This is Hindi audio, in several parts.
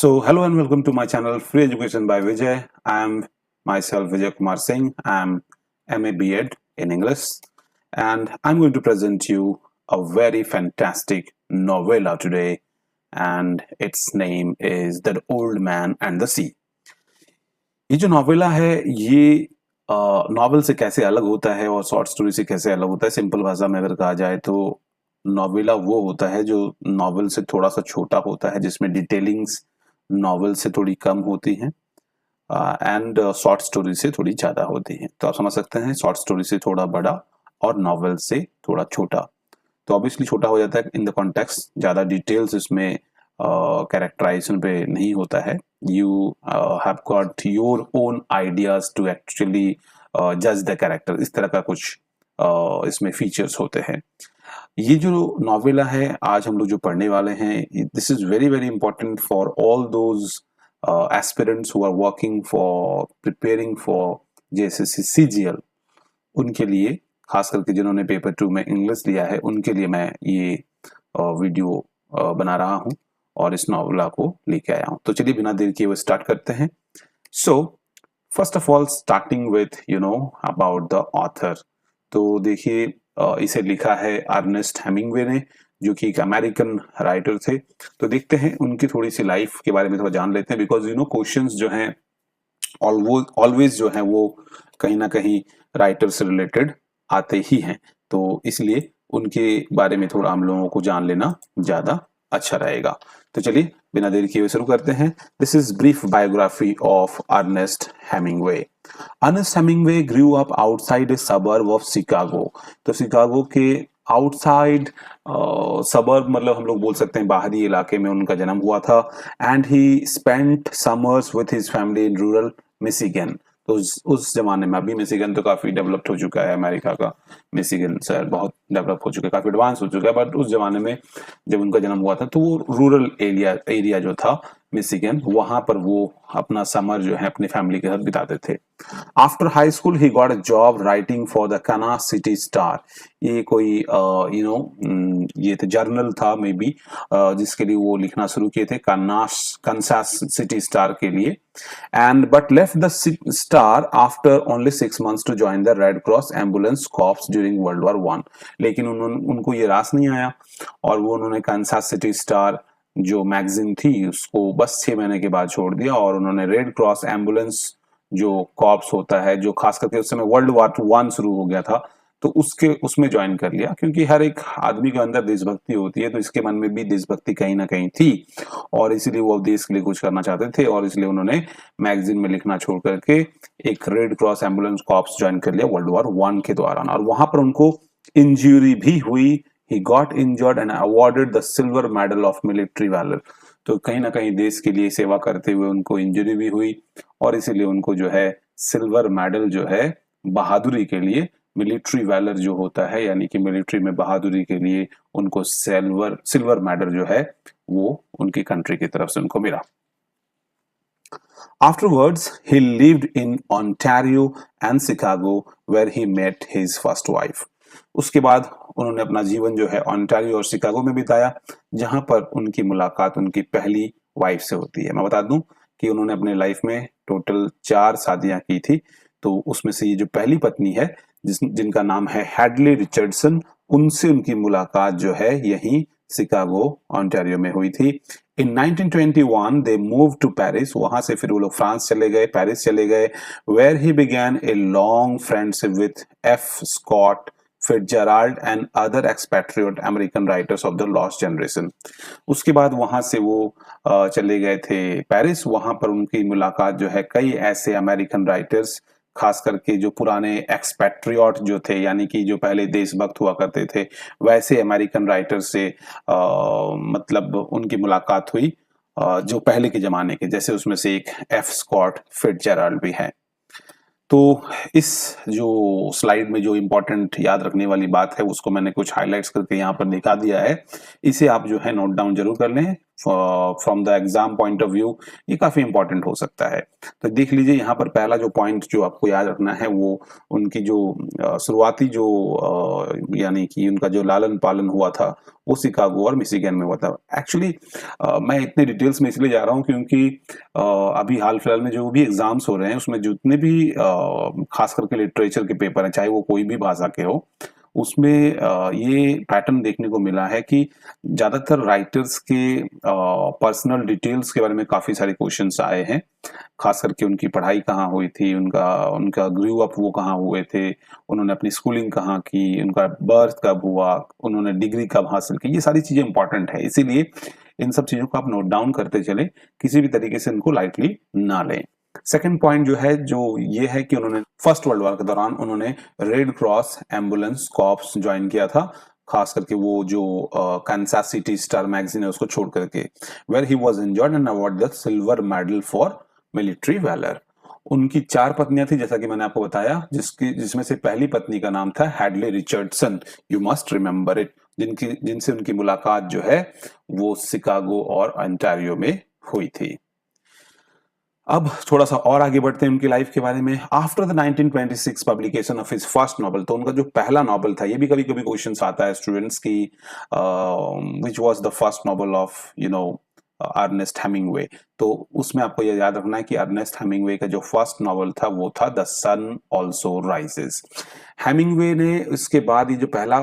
So, hello and welcome to my channel Free Education by Vijay. I am myself Vijay Kumar Singh. I am MA B.Ed in English, and I'm going to present you a very fantastic novella today, and its name is The Old Man and the Sea. ये जो नॉवेला है ये नॉवेल से कैसे अलग होता है और शॉर्ट स्टोरी से कैसे अलग होता है, सिंपल भाषा में अगर कहा जाए तो नॉवेला वो होता है जो नॉवेल से थोड़ा सा छोटा होता है, जिसमें डिटेलिंग्स नॉवेल से थोड़ी कम होती हैं एंड शॉर्ट स्टोरी से थोड़ी ज़्यादा होती हैं। तो आप समझ सकते हैं, शॉर्ट स्टोरी से थोड़ा बड़ा और नॉवेल से थोड़ा छोटा। तो ऑब्वियसली छोटा हो जाता है इन द कॉन्टेक्स्ट, ज़्यादा डिटेल्स इसमें कैरेक्टराइजेशन पे नहीं होता है। You have got your own ideas to actually जज द कैरेक्टर, इस तरह का कुछ इसमें फीचर्स होते हैं। ये जो नॉवेला है आज हम लोग जो पढ़ने वाले हैं, this is very very important for all those aspirants who are working for preparing for JSSC CGL. उनके लिए, खास करके जिन्होंने पेपर 2 में इंग्लिश लिया है, उनके लिए मैं ये वीडियो बना रहा हूँ और इस नॉवेला को लेके आया हूँ। तो चलिए बिना देर किए वो स्टार्ट करते हैं। So first of all starting with about the author. तो देखिए इसे लिखा है अर्नेस्ट हेमिंग्वे ने, जो कि एक अमेरिकन राइटर थे। तो देखते हैं उनकी थोड़ी सी लाइफ के बारे में थोड़ा जान लेते हैं, बिकॉज क्वेश्चंस जो हैं ऑलवेज जो हैं वो कहीं ना कहीं राइटर से रिलेटेड आते ही हैं। तो इसलिए उनके बारे में थोड़ा हम लोगों को जान लेना ज्यादा अच्छा रहेगा। तो चलिए बिना देरी किए शुरू करते हैं। This is brief biography of Ernest Hemingway. Ernest Hemingway grew up outside a suburb of Chicago. तो शिकागो के आउटसाइड सबर्ब मतलब हम लोग बोल सकते हैं बाहरी इलाके में उनका जन्म हुआ था। And he spent summers with his family in rural Michigan. तो उस जमाने में, अभी मिशिगन तो काफी डेवलप्ड हो चुका है, अमेरिका का मिशिगन शहर बहुत डेवलप हो चुका है, काफी एडवांस हो चुका है, बट उस जमाने में जब उनका जन्म हुआ था तो वो रूरल एरिया जो था मिशिगन, वहां पर वो अपना समर जो है अपनी फैमिली के साथ बिताते थे। After high school he got a job writing for the Kansas City Star. ये कोई ये तो जर्नल था मे बी, जिसके लिए वो लिखना शुरू किए थे, कानसास सिटी स्टार के लिए। And but left the star after only 6 months to join the red cross ambulance corps during world war 1। लेकिन उनको ये रास नहीं आया और वो उन्होंने कानसास सिटी स्टार जो मैगजीन थी उसको बस 6 महीने के बाद छोड़ दिया और उन्होंने रेड क्रॉस एम्बुलेंस जो कॉर्प्स होता है, जो खास करके उस समय वर्ल्ड वॉर 1 शुरू हो गया था, तो उसमें ज्वाइन कर लिया। क्योंकि हर एक आदमी के अंदर देशभक्ति होती है, तो इसके मन में भी देशभक्ति कहीं ना कहीं थी और इसीलिए वो देश के लिए कुछ करना चाहते थे और इसलिए उन्होंने मैगजीन में लिखना छोड़ करके एक red cross ambulance corps join कर लिया वर्ल्ड वॉर 1 के दौरान। और वहां पर उनको इंजरी भी हुई। He got injured and awarded the silver medal of military valor। तो कहीं ना कहीं देश के लिए सेवा करते हुए उनको इंजरी भी हुई और इसीलिए उनको जो है सिल्वर मेडल जो है बहादुरी के लिए, मिलिट्री वैलर जो होता है यानी कि मिलिट्री में बहादुरी के लिए उनको सिल्वर मेडल जो है वो उनकी कंट्री की तरफ से उनको मिला। Afterwards, he lived in Ontario and Chicago where he met his first wife। उसके बाद उन्होंने अपना जीवन जो है ओंटारियो और शिकागो में बिताया, जहां पर उनकी मुलाकात उनकी पहली वाइफ से होती है। मैं बता दूं कि उन्होंने अपने लाइफ में टोटल 4 शादियां की थी। तो उसमें से ये जो पहली पत्नी है जिनका नाम है हैडली रिचर्डसन, उनसे उनकी मुलाकात जो है यहीं शिकागो ओंटारियो में हुई थी। इन 1921 दे मूव टू पेरिस। वहां से फिर वो लोग फ्रांस चले गए, पेरिस चले गए, where he began a long friendship with F Scott Fitzgerald and other expatriate American writers of the lost generation. उसके बाद वहां से वो चले गए थे पेरिस। वहां पर उनकी मुलाकात जो है कई ऐसे अमेरिकन राइटर्स, खास करके जो पुराने एक्सपैट्रियोट जो थे यानी कि जो पहले देशभक्त हुआ करते थे, वैसे अमेरिकन राइटर से मतलब उनकी मुलाकात हुई जो पहले के जमाने के, जैसे उसमें से एक एफ स्कॉट फिट्जराल्ड भी है। तो इस जो स्लाइड में जो इम्पोर्टेंट याद रखने वाली बात है उसको मैंने कुछ हाइलाइट्स करके यहाँ पर दिखा दिया है। इसे आप जो है नोट डाउन जरूर कर लें from the exam point of view ये काफी इंपॉर्टेंट हो सकता है। तो देख लीजिए यहाँ पर पहला जो पॉइंट जो आपको याद रखना है वो उनकी जो शुरुआती जो यानी कि उनका जो लालन पालन हुआ था वो शिकागो और मिशिगन में हुआ था। एक्चुअली मैं इतने डिटेल्स में इसलिए जा रहा हूँ क्योंकि अभी हाल फिलहाल में जो भी एग्जाम्स हो रहे हैं उसमें जितने भी खास करके लिटरेचर के पेपर हैं, चाहे वो कोई भी भाषा के हो, उसमें ये पैटर्न देखने को मिला है कि ज्यादातर राइटर्स के पर्सनल डिटेल्स के बारे में काफी सारे क्वेश्चंस आए हैं। खास करके उनकी पढ़ाई कहाँ हुई थी, उनका उनका ग्रू अप वो कहाँ हुए थे, उन्होंने अपनी स्कूलिंग कहाँ की, उनका बर्थ कब हुआ, उन्होंने डिग्री कब हासिल की, ये सारी चीजें इंपॉर्टेंट है। इसीलिए इन सब चीजों को आप नोट डाउन करते चले, किसी भी तरीके से इनको लाइटली ना लें। सेकंड पॉइंट जो है जो ये है कि उन्होंने फर्स्ट वर्ल्ड वॉर के दौरान उन्होंने red cross ambulance corps join किया था, खास करके वो जो कांसास सिटी स्टार मैगजीन है उसको छोड़ करके, where he was enjoyed and award the silver medal for military valour. उनकी 4 पत्नियां थी जैसा कि मैंने आपको बताया, जिसमें से पहली पत्नी का नाम था Hadley Richardson, you must remember it, जिनसे उनकी मुलाकात जो है वो शिकागो और ओंटारियो में हुई थी। अब थोड़ा सा और आगे बढ़ते हैं उनकी लाइफ के बारे में। After the 1926 publication of his first novel, तो उनका जो पहला नॉवल था, ये भी कभी कभी क्वेश्चंस आता है स्टूडेंट्स की, which was the first novel of Ernest Hemingway. तो उसमें आपको ये याद रखना है कि अर्नेस्ट हेमिंगवे का जो फर्स्ट नॉवल था वो था the sun also rises. Hemingway ने इसके बाद ये जो पहला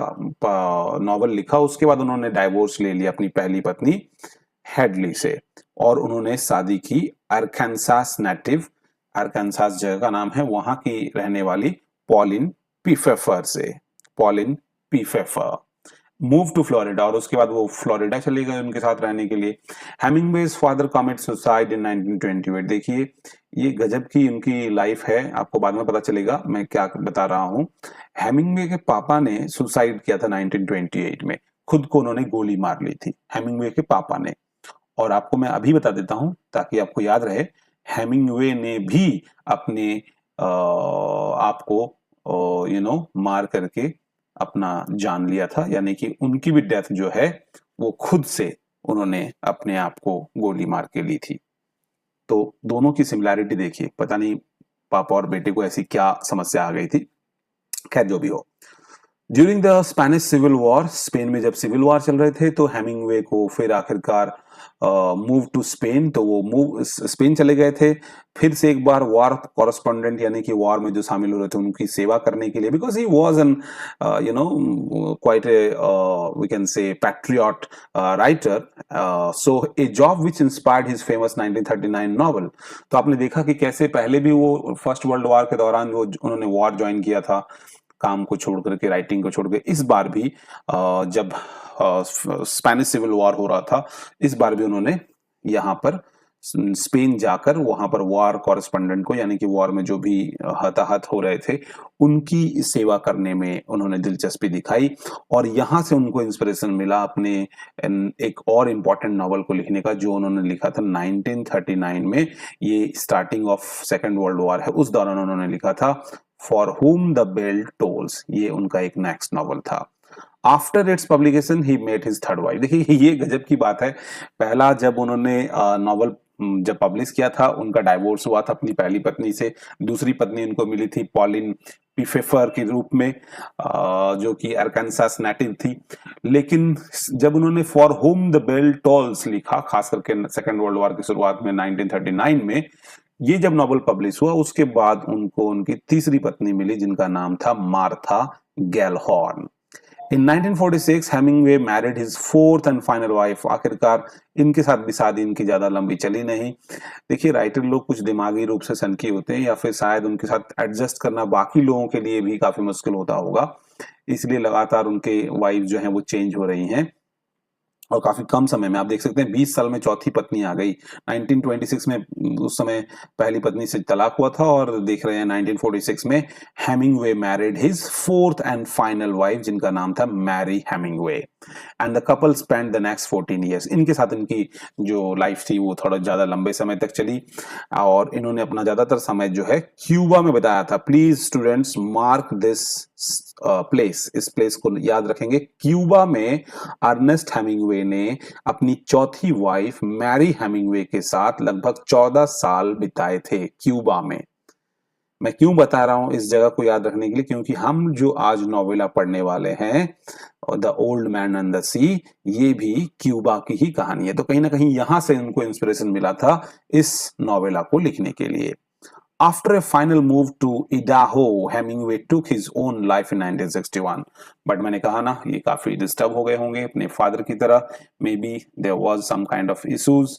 नॉवल लिखा, उसके बाद उन्होंने डाइवोर्स ले लिया अपनी पहली पत्नी हेडली से और उन्होंने शादी की अरकानसास नेटिव, अरकानसास जगह का नाम है, वहां की रहने वाली पॉलिन पीफेफर से, पॉलिन पीफेफर। मूव टू फ्लोरिडा, और उसके बाद वो फ्लोरिडा चले गए उनके साथ रहने के लिए। हेमिंगवेज फादर कमिट सुसाइड इन 1928। देखिए ये गजब की उनकी लाइफ है, आपको बाद में पता चलेगा मैं क्या बता रहा हूं। हेमिंगवे के पापा ने सुसाइड किया था 1928 में, खुद को उन्होंने गोली मार ली थी, हेमिंगवे के पापा ने। और आपको मैं अभी बता देता हूं ताकि आपको याद रहे, हेमिंगवे ने भी अपने आप को मार करके अपना जान लिया था, यानी कि उनकी भी डेथ जो है वो खुद से उन्होंने अपने आप को गोली मार के ली थी। तो दोनों की सिमिलैरिटी देखिए, पता नहीं पापा और बेटे को ऐसी क्या समस्या आ गई थी। खैर जो भी हो, during the Spanish civil war, Spain में जब सिविल वॉर चल रहे थे तो हेमिंगवे को फिर आखिरकार मूव टू स्पेन, तो वो स्पेन चले गए थे फिर से एक बार वॉर कॉरेस्पॉन्डेंट, यानी कि वॉर में जो शामिल हो रहे थे उनकी सेवा करने के लिए, because he was an quite A V can say patriot writer, so A job which inspired his famous 1939 novel. तो आपने देखा कि कैसे पहले भी वो फर्स्ट वर्ल्ड वॉर के दौरान वो उन्होंने वॉर ज्वाइन किया था, काम को छोड़ करके, राइटिंग को छोड़ के। इस बार भी जब स्पेनिश सिविल वॉर हो रहा था, इस बार भी उन्होंने यहाँ पर स्पेन जाकर वहां पर वॉर कॉरेस्पॉन्डेंट को, यानी कि वॉर में जो भी हताहत हो रहे थे उनकी सेवा करने में उन्होंने दिलचस्पी दिखाई, और यहाँ से उनको इंस्पिरेशन मिला अपने एक और इम्पोर्टेंट नॉवल को लिखने का, जो उन्होंने लिखा था 1939 में। ये starting of second world war है, उस दौरान उन्होंने लिखा था for whom the bell tolls, ये उनका एक नेक्स्ट नॉवल था। After its publication he met his third wife. देखिए ये गजब की बात है, पहला जब उन्होंने नॉवल जब पब्लिश किया था उनका डाइवोर्स हुआ था अपनी पहली पत्नी से, दूसरी पत्नी उनको मिली थी पॉलिन पीफेफर के रूप में, जो कि अरकानसास नेटिव थी। लेकिन जब उन्होंने for whom the bell tolls लिखा, खास करके सेकेंड वर्ल्ड वॉर की शुरुआत में 1939 में, ये जब नॉवल पब्लिश हुआ उसके बाद उनको उनकी तीसरी पत्नी मिली जिनका नाम था Martha Gellhorn. In 1946, Hemingway married his fourth and final wife. आखिरकार इनके साथ भी शादी इनकी ज्यादा लंबी चली नहीं। देखिए राइटर लोग कुछ दिमागी रूप से सनकी होते हैं, या फिर शायद उनके साथ एडजस्ट करना बाकी लोगों के लिए भी काफी मुश्किल होता होगा, इसलिए लगातार उनके वाइफ जो है वो चेंज हो रही हैं, और काफी कम समय में आप देख सकते हैं 20 साल में चौथी पत्नी आ गई। 1926 में उस समय पहली पत्नी से तलाक हुआ था, और देख रहे हैं 1946 में Hemingway married his fourth and final wife जिनका नाम था Mary Hemingway. And the couple spend the next 14 years. इनके साथ इनकी जो लाइफ थी वो थोड़ा ज्यादा लंबे समय तक चली और इन्होंने अपना ज्यादातर समय जो है क्यूबा में बताया था। Please students mark this place, इस प्लेस को याद रखेंगे। क्यूबा में अर्नेस्ट हेमिंग्वे ने अपनी चौथी वाइफ मैरी हेमिंग्वे के साथ लगभग 14 साल बिताए थे क्यूबा में। मैं क्यों बता रहा हूं इस जगह को याद रखने के लिए, क्योंकि हम जो आज नोवेला पढ़ने वाले हैं the old man and the sea, ये भी क्यूबा की ही कहानी है। तो कहीं ना कहीं यहां से उनको इंस्पिरेशन मिला था इस नोवेला को लिखने के लिए। After a final move to Idaho, Hemingway took his own life in 1961. But मैंने कहा ना, ये काफी डिस्टर्ब हो गए होंगे अपने फादर की तरह। Maybe there was some kind of issues.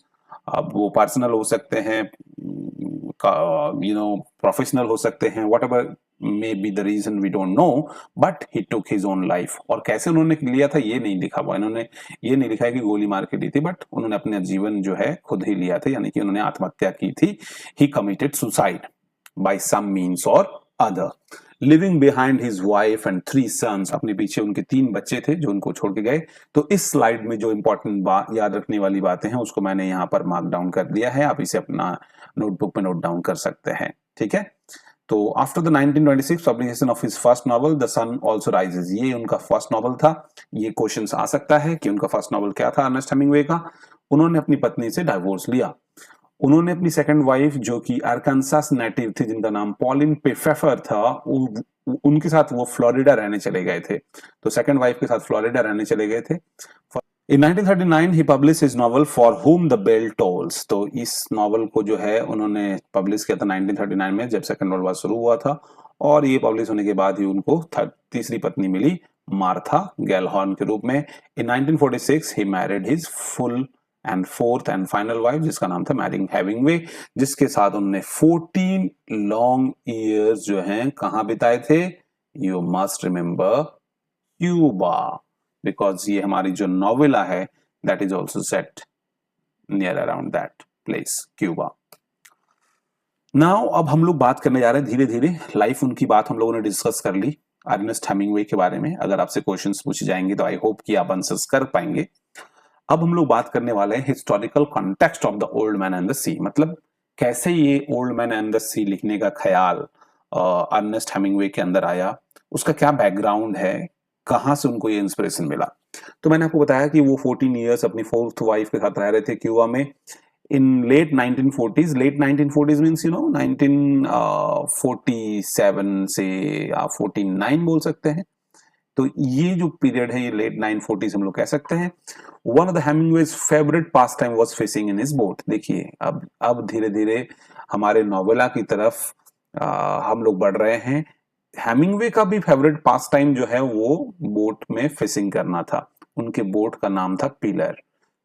अब वो पर्सनल हो सकते हैं, प्रोफेशनल हो सकते हैं, whatever maybe the reason we don't know, but he took his own life. और कैसे उन्होंने लिया था ये नहीं लिखा हुआ, इन्होंने ये नहीं लिखा है कि गोली मार के ली थी, बट उन्होंने अपना जीवन जो है खुद ही लिया था, यानी कि उन्होंने आत्महत्या की थी। He committed suicide by some means or other, living behind his wife and 3 sons। अपने पीछे उनके 3 बच्चे थे जो उनको छोड़ के गए। तो इस स्लाइड में जो इंपॉर्टेंट बात याद रखने वाली बातें हैं उसको मैंने यहाँ पर मार्क डाउन कर दिया है, आप इसे अपना नोटबुक में नोट डाउन कर सकते हैं, ठीक है। तो after the 1926 publication of his first novel the sun also rises, ये उनका फर्स्ट नॉवल था। ये क्वेश्चन आ सकता है कि उनका फर्स्ट नॉवल क्या था अर्नेस्ट हेमिंग्वे का। उन्होंने अपनी पत्नी से डाइवोर्स लिया। उन्होंने अपनी सेकंड वाइफ जो कि अरकानसास नेटिव थी, जिनका नाम पॉलिन पेफेफर था, उनके साथ वो फ्लोरिडा रहने चले गए थे। तो सेकंड वाइफ के साथ फ्लोरिडा रहने चले गए थे। In 1939 he publish his novel for whom the bell tolls. तो इस नॉवल को जो है उन्होंने पब्लिश किया था 1939 में, जब सेकंड वर्ल्ड वॉर शुरू हुआ था। और ये पब्लिश होने के बाद ही उनको तीसरी पत्नी मिली, मार्था गैलहॉर्न के रूप में। In 1946 he married his full and fourth and final wife, जिसका नाम था मैरी हेमिंग्वे, जिसके साथ उन्होंने 14 लॉन्ग ईयर्स जो हैं कहां बिताए थे? You must remember Cuba, because ये हमारी जो नॉवेला है that is also set near around that place, Cuba. Now अब हम लोग बात करने जा रहे हैं धीरे धीरे, लाइफ उनकी बात हम लोगों ने डिस्कस कर ली अर्नेस्ट हेमिंग्वे के बारे में। अगर आपसे क्वेश्चंस पूछे जाएंगे तो आई होप कि आप आंसर्स कर पाएंगे। अब हम लोग बात करने वाले हैं historical context of the old man and the sea, मतलब कैसे ये old man and the sea लिखने का ख्याल अर्नेस्ट हेमिंग्वे के अंदर आया, उसका क्या बैकग्राउंड है, कहां से उनको ये इंस्पिरेशन मिला। तो मैंने आपको बताया कि वो 14 इयर्स अपनी फोर्थ वाइफ के साथ रह रहे थे क्यूबा में इन late 1940s। Late 1940s means 1947 से आप 49 बोल सकते हैं। तो ये जो पीरियड है ये लेट 1940s हम लोग कह सकते हैं। One of the Hemingway's favourite pastime was fishing in his boat. देखिए अब धीरे धीरे हमारे नोवेला की तरफ हम लोग बढ़ रहे हैं। हेमिंग्वे का भी फेवरेट पास टाइम जो है वो बोट में फिशिंग करना था। उनके बोट का नाम था पिलर।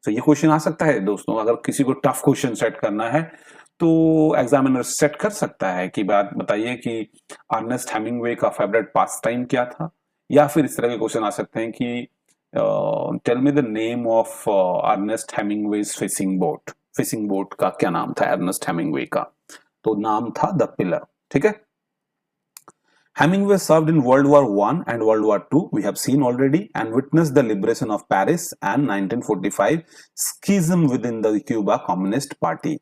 तो ये क्वेश्चन आ सकता है दोस्तों, अगर किसी को टफ क्वेश्चन सेट करना है तो एग्जामिनर सेट कर सकता है कि बात बताइए कि अर्नेस्ट हेमिंग्वे का फेवरेट पास टाइम क्या था, या फिर इस तरह के क्वेश्चन आ सकते हैं कि tell me the name of Ernest Hemingway's fishing boat. Fishing boat का क्या नाम था अर्नेस्ट हेमिंग्वे का? तो नाम था द पिलर, ठीक है। Hemingway served in World War I and World War II, we have seen already, and witnessed the liberation of Paris and 1945 schism within the Cuba Communist Party.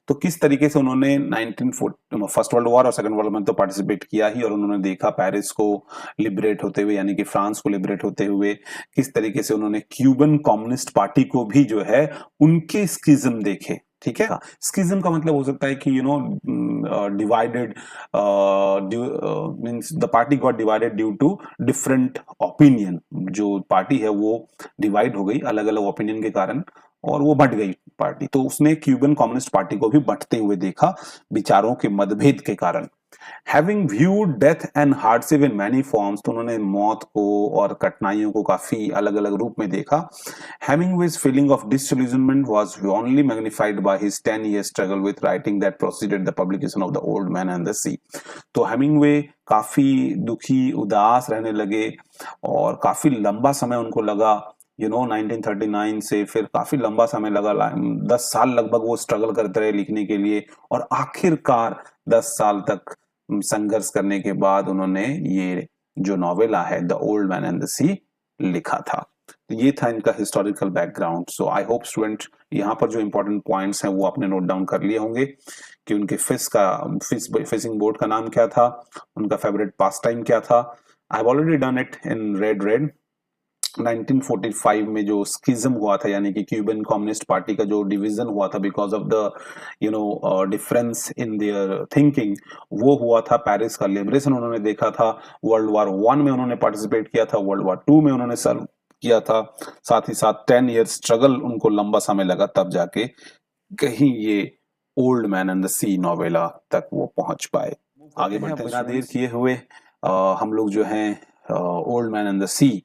तो किस तरीके से उन्होंने 1940 फर्स्ट वर्ल्ड वॉर और सेकंड वर्ल्ड में तो पार्टिसिपेट किया ही, और उन्होंने देखा पेरिस को लिबरेट होते हुए, यानी कि फ्रांस को लिबरेट होते हुए, किस तरीके से उन्होंने क्यूबन कम्युनिस्ट पार्टी को भी जो है उनके स्किज्म देखे, ठीक है। स्किज्म का मतलब हो सकता है कि divided means the party got divided due to different opinion. जो पार्टी है वो डिवाइड हो गई अलग अलग ओपिनियन के कारण, और वो बंट गई पार्टी। तो उसने क्यूबन कम्युनिस्ट पार्टी को भी बंटते हुए देखा विचारों के मतभेद के कारण। Having viewed death and hardship in many forms, तो उन्होंने मौत को और कठिनाइयों को काफी अलग अलग रूप में देखा। Hemingway's feeling of disillusionment was only magnified by his 10 year struggle with writing that proceeded the publication of the old man and the sea. तो हेमिंग्वे काफी दुखी उदास रहने लगे, और काफी लंबा समय उनको लगा 1939 से फिर काफी लंबा समय लगा, 10 साल लगभग वो स्ट्रगल करते रहे लिखने के लिए, और आखिरकार 10 साल तक संघर्ष करने के बाद उन्होंने ये जो नॉवेला है the old man and the sea लिखा था। तो ये था इनका historical background. So I hope student यहाँ पर जो इंपॉर्टेंट पॉइंट्स हैं वो आपने नोट डाउन कर लिए होंगे कि उनके फिशिंग बोट का नाम क्या था, उनका फेवरेट पास टाइम क्या था। I have already done it in red 1945 में जो स्किज्म हुआ था, यानी कि क्यूबन कम्युनिस्ट पार्टी का जो डिवीजन हुआ था because of the difference in their thinking, वो हुआ था। पेरिस का लिबरेशन उन्होंने देखा था, वर्ल्ड वार 1 में उन्होंने पार्टिसिपेट किया था, वर्ल्ड वार 2 में उन्होंने सर्व किया था, साथ ही साथ 10 ईयर स्ट्रगल उनको लंबा समय लगा, तब जाके कहीं ये old man and the sea novella तक वो पहुंच पाए। आगे बढ़ते हैं बिना देर किए हुए हम लोग जो हैं ओल्ड मैन एंड द सी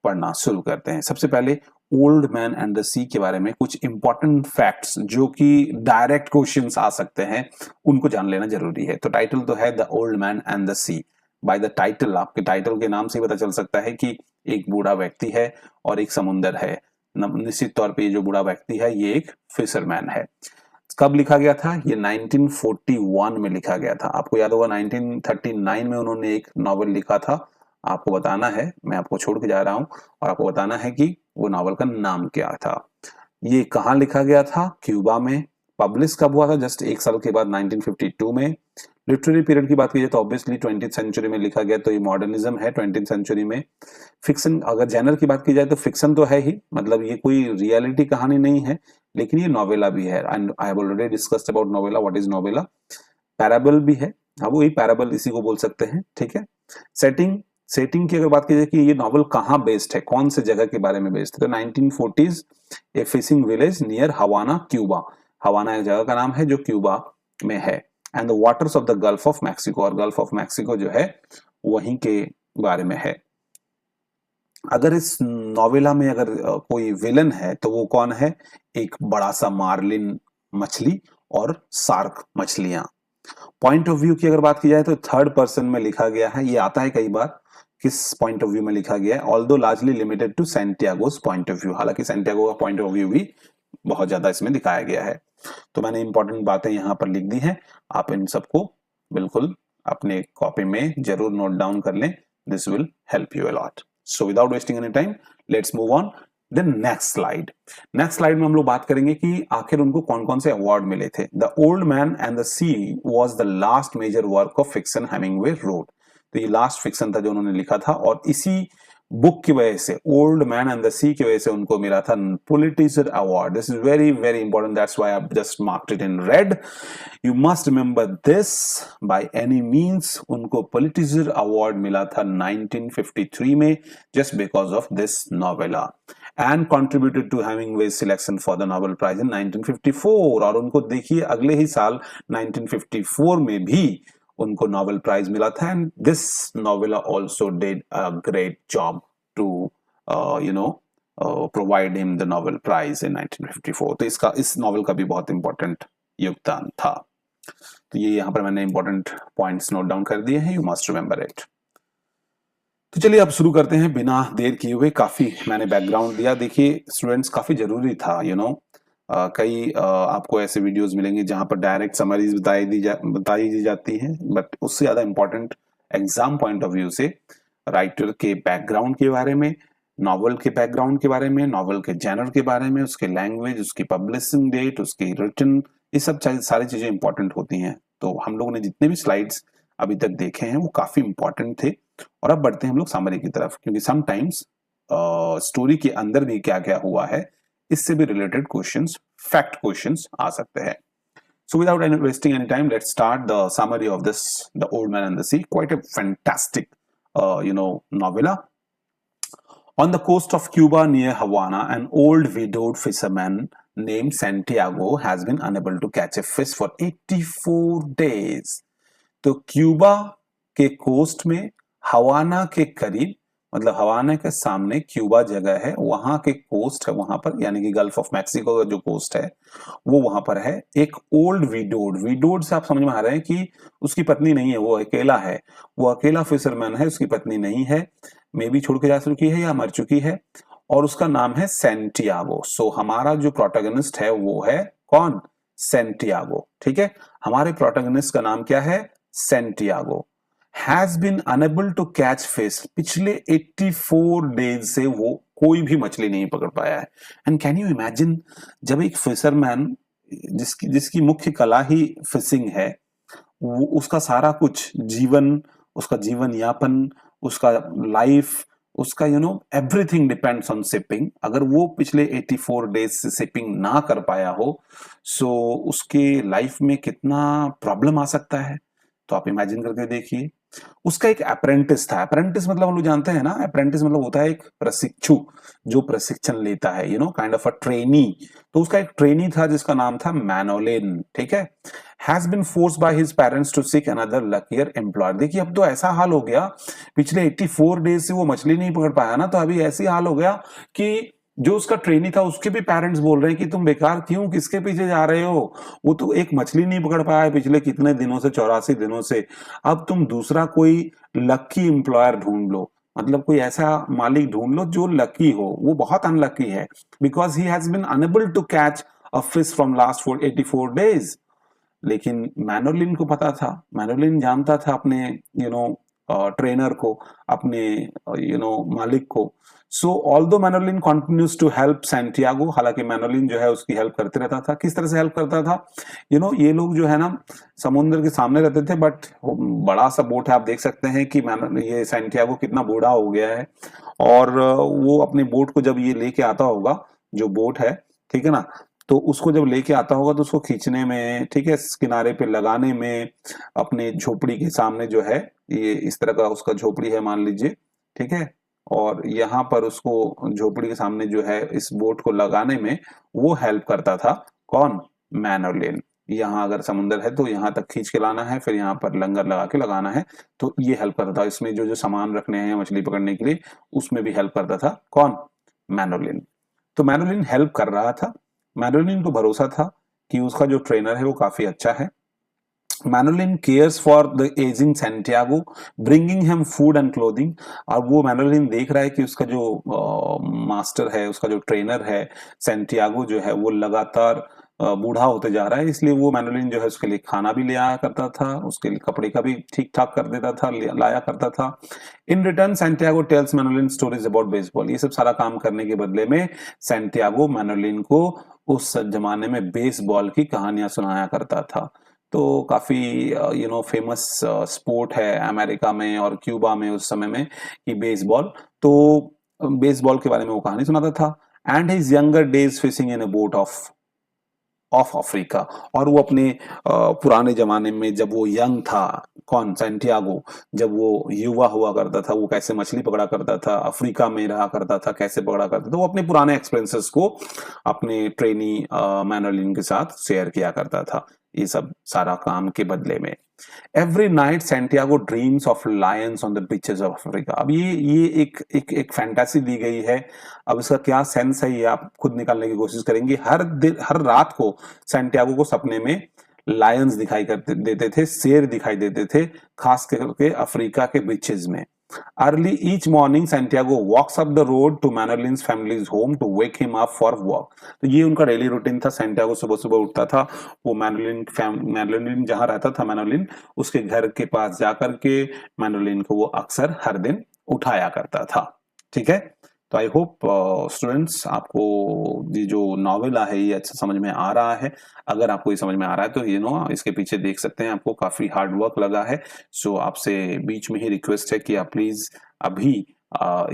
पढ़ना शुरू करते हैं। सबसे पहले ओल्ड मैन एंड द सी के बारे में कुछ इंपॉर्टेंट फैक्ट्स जो कि डायरेक्ट क्वेश्चंस आ सकते हैं, उनको जान लेना जरूरी है। तो टाइटल तो है the old man and the sea. By the title, आपके टाइटल के नाम से ही पता चल सकता है कि एक बूढ़ा व्यक्ति है और एक समुंदर है। निश्चित तौर पे ये जो बूढ़ा व्यक्ति है ये एक फिशरमैन है। कब लिखा गया था? ये 1941 में लिखा गया था। आपको याद होगा 1939 में उन्होंने एक नॉवेल लिखा था। आपको बताना है, मैं आपको छोड़ के जा रहा हूं, और आपको बताना है कि वो नॉवेल का नाम क्या था। ये कहाँ लिखा गया था? क्यूबा में। पब्लिश कब हुआ था? जस्ट एक साल के बाद 1952 में। लिटरेरी पीरियड की बात की जाए तो ऑब्वियसली 20th सेंचुरी में लिखा गया, तो ये मॉडर्निज्म है 20th सेंचुरी में। फिक्शन, अगर जेनर की बात की जाए तो फिक्शन तो है ही, मतलब ये कोई रियलिटी कहानी नहीं है, लेकिन ये नोवेला भी है। And I have already discussed about novella, what is novella. Parable भी है, अब वही पैराबल इसी को बोल सकते हैं, ठीक है। सेटिंग की अगर बात की जाए कि ये नॉवल कहाँ बेस्ड है, कौन से जगह के बारे में बेस्ड है, तो 1940s ए फिशिंग विलेज नियर हवाना, क्यूबा। हवाना एक जगह का नाम है जो क्यूबा में है। And the waters of the gulf of Mexico, और गल्फ ऑफ मैक्सिको जो है वहीं के बारे में है। अगर इस नोवेला में अगर कोई विलन है तो वो कौन है? एक बड़ा सा मार्लिन मछली और शार्क मछलियां। पॉइंट ऑफ व्यू की अगर बात की जाए तो थर्ड पर्सन में लिखा गया है। ये आता है कई बार, किस पॉइंट ऑफ व्यू में लिखा गया है? Although largely limited to Santiago's point of view, हालांकि सैंटियागो का पॉइंट ऑफ व्यू भी बहुत ज्यादा इसमें दिखाया गया है। तो मैंने इंपॉर्टेंट बातें यहाँ पर लिख दी हैं, आप इन सबको बिल्कुल अपने कॉपी में जरूर नोट डाउन कर लें। This will help you a lot. So without wasting any time, let's move on the next slide. Next slide में हम लोग बात करेंगे कि आखिर उनको कौन कौन से अवार्ड मिले थे। The old man and the sea was the last major work of fiction Hemingway wrote. तो ये लास्ट फिक्शन था जो उन्होंने लिखा था, और इसी बुक की वजह से, old man and the sea की वजह से उनको मिला था Pulitzer award. This is very very important, that's why I just marked it in red. You must remember this by any means. उनको पुलिटिजर अवार्ड मिला था 1953 में, just because of this novella, and contributed to Hemingway's selection for the Nobel prize in 1954। और उनको देखिए अगले ही साल 1954 में भी उनको नोबेल प्राइज मिला था। And this novella also did a great job to provide him the Nobel prize in 1954। तो इस नोवेल का भी बहुत इंपॉर्टेंट योगदान था। तो ये यहाँ पर मैंने इंपॉर्टेंट पॉइंट्स नोट डाउन कर दिए हैं, यू मस्ट रिमेंबर इट। तो चलिए अब शुरू करते हैं बिना देर किए हुए। काफी मैंने बैकग्राउंड दिया, देखिए स्टूडेंट्स काफी जरूरी था, कई आपको ऐसे वीडियोस मिलेंगे जहां पर डायरेक्ट समरीज बताई दी जाती हैं, बट उससे ज्यादा important exam point of view से राइटर के बैकग्राउंड के बारे में, नॉवल के बैकग्राउंड के बारे में, नॉवल के जेनर के बारे में, उसके लैंग्वेज, उसकी पब्लिशिंग डेट, उसकी रिटन, ये सब सारी चीजें इंपॉर्टेंट होती हैं। तो हम लोगों ने जितने भी स्लाइड्स अभी तक देखे हैं वो काफी इंपॉर्टेंट थे। और अब बढ़ते हैं हम लोग समरी की तरफ, क्योंकि समटाइम्स स्टोरी के अंदर भी क्या क्या हुआ है इससे भी रिलेटेड क्वेश्चंस, फैक्ट क्वेश्चंस आ सकते हैं। So without wasting any time, let's start the summary of this, The Old Man and the Sea. Quite a fantastic, novella. On the coast of Cuba near Havana, an old widowed fisherman named Santiago has been unable to catch a fish for 84 days. तो क्यूबा के कोस्ट में, हवाना के करीब, मतलब हवाना के सामने क्यूबा जगह है, वहां के कोस्ट है, वहां पर यानी कि गल्फ ऑफ मैक्सिको का जो कोस्ट है वो वहां पर है। एक ओल्ड विडोड से आप समझ में आ रहे हैं कि उसकी पत्नी नहीं है, वो अकेला है, वो अकेला फिशरमैन है, उसकी पत्नी नहीं है, मे बी छोड़ के जा चुकी है या मर चुकी है, और उसका नाम है सैंटियागो। सो हमारा जो प्रोटैगनिस्ट है वो है कौन? सैंटियागो, ठीक है। हमारे प्रोटैगनिस्ट का नाम क्या है? Santiago. Has been unable to catch fish, पिछले 84 डेज से वो कोई भी मछली नहीं पकड़ पाया है। एंड कैन यू इमेजिन, जब एक फिशरमैन जिसकी जिसकी मुख्य कला ही फिशिंग है, वो उसका सारा कुछ जीवन, उसका जीवन यापन, उसका लाइफ, उसका एवरीथिंग डिपेंड्स ऑन शिपिंग, अगर वो पिछले 84 डेज से शिपिंग ना कर पाया हो, सो उसके लाइफ में कितना प्रॉब्लम आ सकता है। तो आप इमेजिन करके देखिए। उसका एक अप्रेंटिस था। अप्रेंटिस मतलब हम लोग जानते हैं ना, अप्रेंटिस मतलब होता है एक प्रशिक्षु जो प्रशिक्षण लेता है, काइंड ऑफ अ ट्रेनी। तो उसका एक ट्रेनी था जिसका नाम था मैनोलिन, ठीक है। Has been forced by his parents to seek another luckier employer. देखिए अब तो ऐसा हाल हो गया, पिछले 84 डेज से वो मछली नहीं पकड़ पाया ना, तो अभी ऐसी हाल हो गया कि जो उसका ट्रेनी था उसके भी पेरेंट्स बोल रहे हैं कि तुम बेकार क्यों, किसके पीछे जा रहे हो, वो तो एक मछली नहीं पकड़ पाया है पिछले कितने दिनों से, 84 दिनों से, अब तुम दूसरा कोई लकी एम्प्लॉयर ढूंढ लो, मतलब कोई ऐसा मालिक ढूंढ लो जो लकी हो। वो बहुत अनलकी है because he has been unable to catch a fish from last 84 days. लेकिन मैनोलिन को पता था, मैनोलिन जानता था अपने ट्रेनर को, अपने मालिक को। So although Manolin continues to help Santiago, हालांकि मैनोलिन जो है उसकी हेल्प करते रहता था। किस तरह से हेल्प करता था, ये लोग जो है ना समुद्र के सामने रहते थे, बट बड़ा सा बोट है, आप देख सकते हैं कि ये सैंटियागो कितना बूढ़ा हो गया है, और वो अपनी बोट को जब ये लेके आता होगा, जो बोट है, ठीक है ना, तो उसको जब लेके आता होगा तो उसको खींचने में, ठीक है, किनारे पे लगाने में, अपने झोपड़ी के सामने जो है, ये इस तरह का उसका झोपड़ी है मान लीजिए, ठीक है, और यहाँ पर उसको झोपड़ी के सामने जो है इस बोट को लगाने में वो हेल्प करता था। कौन? मैनोलिन। यहाँ अगर समुंदर है तो यहाँ तक खींच के लाना है, फिर यहाँ पर लंगर लगा के लगाना है, तो ये हेल्प करता था। इसमें जो जो सामान रखने हैं मछली पकड़ने के लिए, उसमें भी हेल्प करता था। कौन? मैनोलिन। तो मैनोलिन हेल्प कर रहा था। मैनोलिन को भरोसा था कि उसका जो ट्रेनर है वो काफी अच्छा है। Manolin cares for the aging Santiago, bringing him food and clothing. और वो मैनोलिन देख रहा है कि उसका जो मास्टर है, उसका जो ट्रेनर है सैंटियागो जो है, वो लगातार बूढ़ा होते जा रहा है, इसलिए वो मैनोलिन जो है उसके लिए खाना भी ले आया करता था, उसके लिए कपड़े का भी ठीक ठाक कर देता था, लाया करता था। In return Santiago tells Manolin stories about baseball. ये सब सारा काम करने के बदले में सैंटियागो मैनोलिन को उस जमाने में बेसबॉल की कहानियां सुनाया करता था। तो काफी फेमस स्पोर्ट है अमेरिका में और क्यूबा में उस समय में कि बेसबॉल। तो बेसबॉल के बारे में वो कहानी सुनाता था। And his younger days fishing in a boat of Africa. और वो अपने पुराने जमाने में जब वो यंग था, कौन? सैंटियागो, जब वो युवा हुआ करता था, वो कैसे मछली पकड़ा करता था, अफ्रीका में रहा करता था, कैसे पकड़ा करता था, वो अपने पुराने एक्सपीरियंसेस को अपने ट्रेनी मैनोलिन के साथ शेयर किया करता था, ये सब सारा काम के बदले में। Every night Santiago dreams of Lions on the beaches of Africa. अब ये एक फैंटेसी दी गई है। अब इसका क्या सेंस है ये आप खुद निकालने की कोशिश करेंगे। हर दिन, हर रात को सैंटियागो को सपने में लायंस दिखाई देते थे, शेर दिखाई देते थे, खास करके अफ्रीका के बीचेस में। Early each morning Santiago walks up the road to Manolin's family's home to wake him up for walk. तो ये उनका डेली रूटीन था। सैंटियागो सुबह सुबह उठता था, वो मैनोलिन जहां रहता था, मैनोलिन उसके घर के पास जाकर के मैनोलिन को वो अक्सर हर दिन उठाया करता था। ठीक है, तो आई होप स्टूडेंट्स आपको ये जो नॉवेल है ये अच्छा समझ में आ रहा है। अगर आपको ये समझ में आ रहा है तो इसके पीछे देख सकते हैं आपको काफी हार्ड वर्क लगा है। सो आपसे बीच में ही रिक्वेस्ट है कि आप प्लीज अभी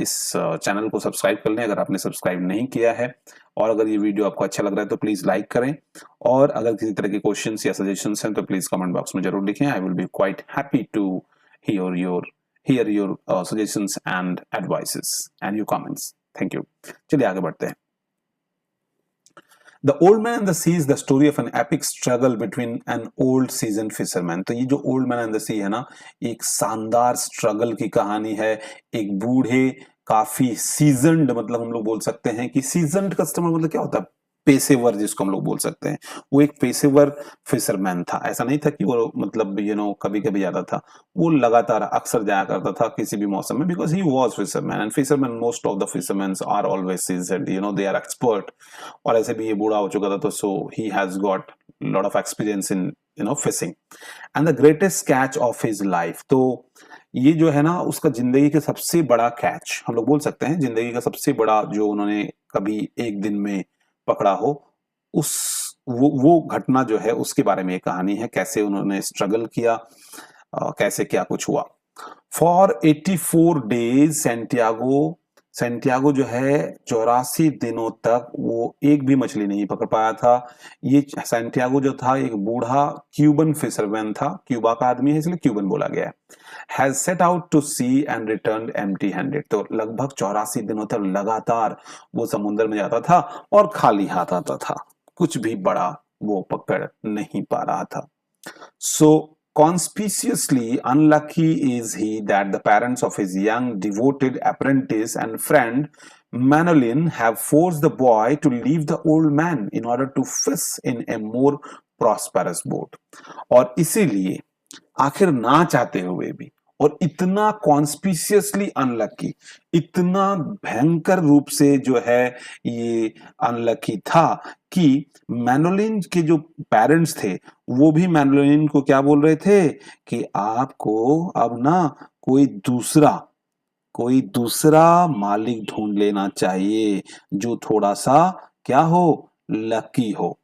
इस चैनल को सब्सक्राइब कर लें अगर आपने सब्सक्राइब नहीं किया है। और अगर ये वीडियो आपको अच्छा लग रहा है तो प्लीज लाइक करें, और अगर किसी तरह के क्वेश्चंस या सजेशंस हैं तो प्लीज कमेंट बॉक्स में जरूर लिखें। I will be quite happy to hear your suggestions and advices and your comments. Thank you. चलिए आगे बढ़ते हैं। The Old Man and the Sea is the story of an epic struggle between an old seasoned fisherman. तो ये जो Old Man and the Sea है ना, एक शानदार स्ट्रगल की कहानी है। एक बूढ़े, काफी सीजन्ड, मतलब हम लोग बोल सकते हैं कि सीजन्ड कस्टमर मतलब क्या होता है? पेशेवर जिसको हम लोग बोल सकते हैं, वो एक पेशेवर फिशरमैन था। ऐसा नहीं था कि वो मतलब कभी कभी जाता था, वो लगातार अक्सर जाया करता था किसी भी मौसम में, because he was fisherman and fisherman, most of the fisherman are always seasoned, they are expert. और ऐसे भी ये बूढ़ा हो चुका था, तो so he has got lot of experience in fishing and the greatest catch of his life. तो ये जो है ना, उसका जिंदगी का सबसे बड़ा कैच हम लोग बोल सकते हैं, जिंदगी का सबसे बड़ा जो उन्होंने कभी एक दिन में पकड़ा हो, उस वो घटना जो है उसके बारे में एक कहानी है, कैसे उन्होंने स्ट्रगल किया, कैसे क्या कुछ हुआ। फॉर 84 डेज सेंटियागो जो है 84 दिनों तक वो एक भी मछली नहीं पकड़ पाया था। ये सेंटियागो जो था एक बूढ़ा क्यूबन फिशरमैन था, क्यूबा का आदमी है इसलिए क्यूबन बोला गया है। Has set out to sea and return empty handed. तो लगभग 84 दिनों तक लगातार वो समुद्र में जाता था और खाली हाथ आता था, कुछ भी बड़ा वो पकड़ नहीं पा रहा था। So conspicuously unlucky is he that the parents of his young devoted apprentice and friend Manolin have forced the boy to leave the old man in order to fish in a more prosperous boat। और इसीलिए आखिर ना चाहते हुए भी, और इतना कॉन्स्पिशियसली अनलकी, इतना भयंकर रूप से जो है ये अनलकी था कि मैनोलिन के जो पेरेंट्स थे वो भी मैनोलिन को क्या बोल रहे थे कि आपको अब ना कोई दूसरा मालिक ढूंढ लेना चाहिए जो थोड़ा सा क्या हो, लकी हो।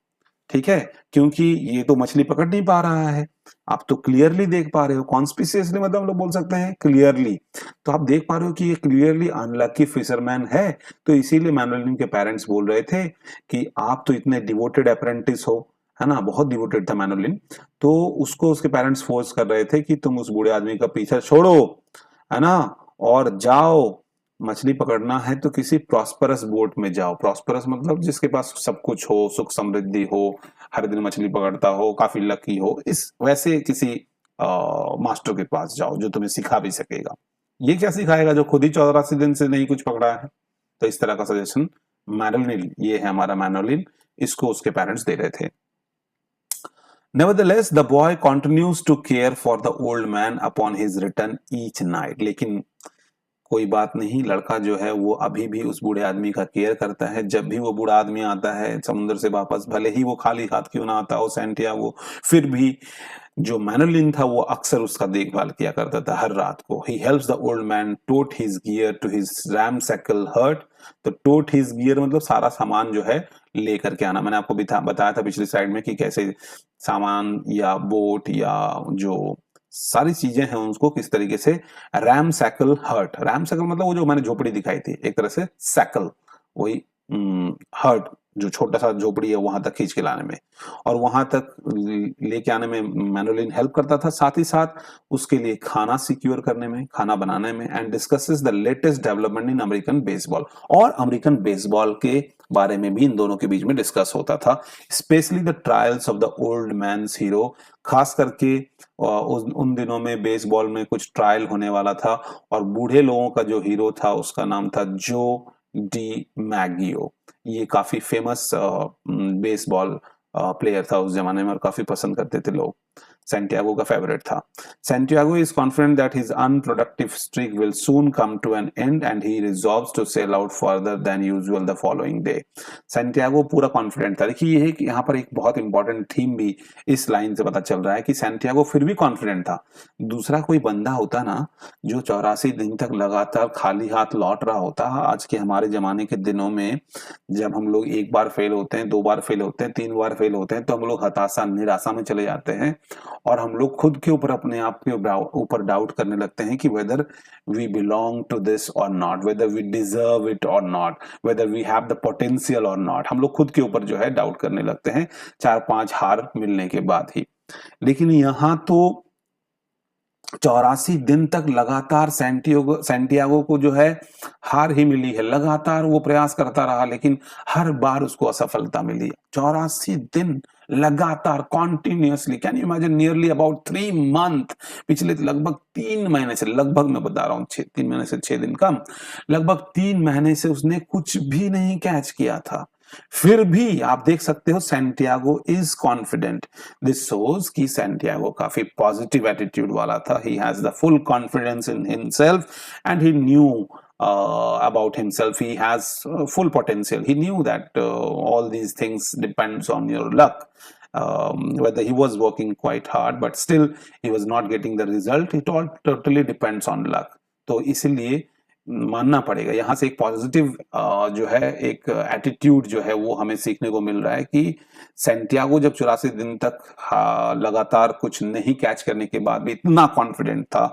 ठीक है, क्योंकि ये तो मछली पकड़ नहीं पा रहा है, आप तो क्लियरली देख पा रहे हो। कॉन्स्पिशियसली मतलब हम लोग बोल सकते हैं क्लियरली, तो आप देख पा रहे हो कि ये क्लियरली अनलकी फिशरमैन है। तो इसीलिए मैनोलिन के पेरेंट्स बोल रहे थे कि आप तो इतने डिवोटेड अप्रेंटिस हो, है ना, बहुत डिवोटेड था मैनोलिन, तो उसको उसके पेरेंट्स फोर्स कर रहे थे कि तुम उस बूढ़े आदमी का पीछा छोड़ो, है ना, और जाओ, मछली पकड़ना है तो किसी प्रॉस्परस बोट में जाओ। प्रॉस्परस मतलब जिसके पास सब कुछ हो, सुख समृद्धि हो, हर दिन मछली पकड़ता हो, काफी लकी हो, इस वैसे किसी मास्टर के पास जाओ जो तुम्हें सिखा भी सकेगा। ये क्या सिखाएगा जो खुद ही 84 दिन से नहीं कुछ पकड़ा है। तो इस तरह का सजेशन मैनोलिन, ये है हमारा मैनोलिन, इसको उसके पेरेंट्स दे रहे थे। Nevertheless, the boy continues to care for the old man upon his return each night। लेकिन कोई बात नहीं, लड़का जो है वो अभी भी उस बूढ़े आदमी का केयर करता है। जब भी वो बूढ़ा आदमी आता है समुद्र से वापस, भले ही वो खाली हाथ क्यों ना आता हो सेंटियागो, फिर भी जो मैनोलिन था वो अक्सर उसका देखभाल किया करता था हर रात को। He helps the old man tote his gear to his ramshackle hut. तो टोट हिज गियर मतलब सारा सामान जो है लेकर के आना। मैंने आपको बताया था पिछली स्लाइड में कि कैसे सामान या बोट या जो सारी चीजें हैं उसको किस तरीके से रैमसैकल हर्ट, रैमसैकल मतलब वो जो मैंने झोपड़ी दिखाई थी, एक तरह से सैकल, वही हर्ट जो छोटा सा झोपड़ी है वहां तक खींच के लाने में, और वहां तक लेके आने में मैनोलिन हेल्प करता था, साथ ही साथ उसके लिए खाना सिक्योर करने में, खाना बनाने में। And discusses the latest development in American baseball, और अमेरिकन बेसबॉल के बारे में भी इन दोनों के बीच में डिस्कस होता था। Specially the trials of the old man's hero, खास करके उन दिनों में बेसबॉल में कुछ ट्रायल होने वाला था, और बूढ़े लोगों का जो हीरो था उसका नाम था जो डी मैगियो। ये काफी फेमस बेसबॉल प्लेयर था उस जमाने में और काफी पसंद करते थे लोग। सेंटियागो का फेवरेट था। Santiago is confident that his unproductive streak will soon come to an end and he resolves to sail out further than usual the following day। Santiago पूरा कॉन्फिडेंट था। देखिए ये यहाँ पर एक बहुत इंपॉर्टेंट थीम भी इस लाइन से पता चल रहा है कि सेंटियागो फिर भी कॉन्फिडेंट था। दूसरा कोई बंदा होता ना जो 84 दिन तक लगातार खाली हाथ लौट रहा होता, आज के हमारे जमाने के दिनों में जब हम लोग एक बार फेल होते हैं, 2 बार फेल होते हैं, 3 बार फेल होते हैं, तो हम लोग हताशा निराशा में चले जाते हैं और हम लोग खुद के ऊपर, अपने आप के ऊपर डाउट करने लगते हैं कि whether we belong to this और not, whether we deserve it और not, whether we have the potential और नॉट। हम लोग खुद के ऊपर जो है डाउट करने लगते हैं 4-5 हार मिलने के बाद ही। लेकिन यहाँ तो 84 दिन तक लगातार सेंटियागो को जो है हार ही मिली है। लगातार वो प्रयास करता रहा लेकिन हर बार उसको असफलता मिली। 84 दिन लगातार continuously, can you imagine, nearly about 3 month, पिछले लगभग 3 महीने से, लगभग मैं बता रहा हूँ 3 महीने से 6 दिन कम, लगभग 3 महीने से उसने कुछ भी नहीं कैच किया था। फिर भी आप देख सकते हो Santiago is confident. This shows कि सैंटियागो काफी पॉजिटिव एटीट्यूड वाला था। ही has the full confidence in himself and he new about himself. He has full potential. He knew that all these things depends on your luck. Whether he was working quite hard but still he was not getting the result, it all totally depends on luck. तो इसलिए मानना पड़ेगा यहाँ से एक पॉजिटिव जो है एक एटीट्यूड जो है वो हमें सीखने को मिल रहा है कि सैंटियागो जब 84 दिन तक लगातार कुछ नहीं कैच करने के बाद भी इतना कॉन्फिडेंट था,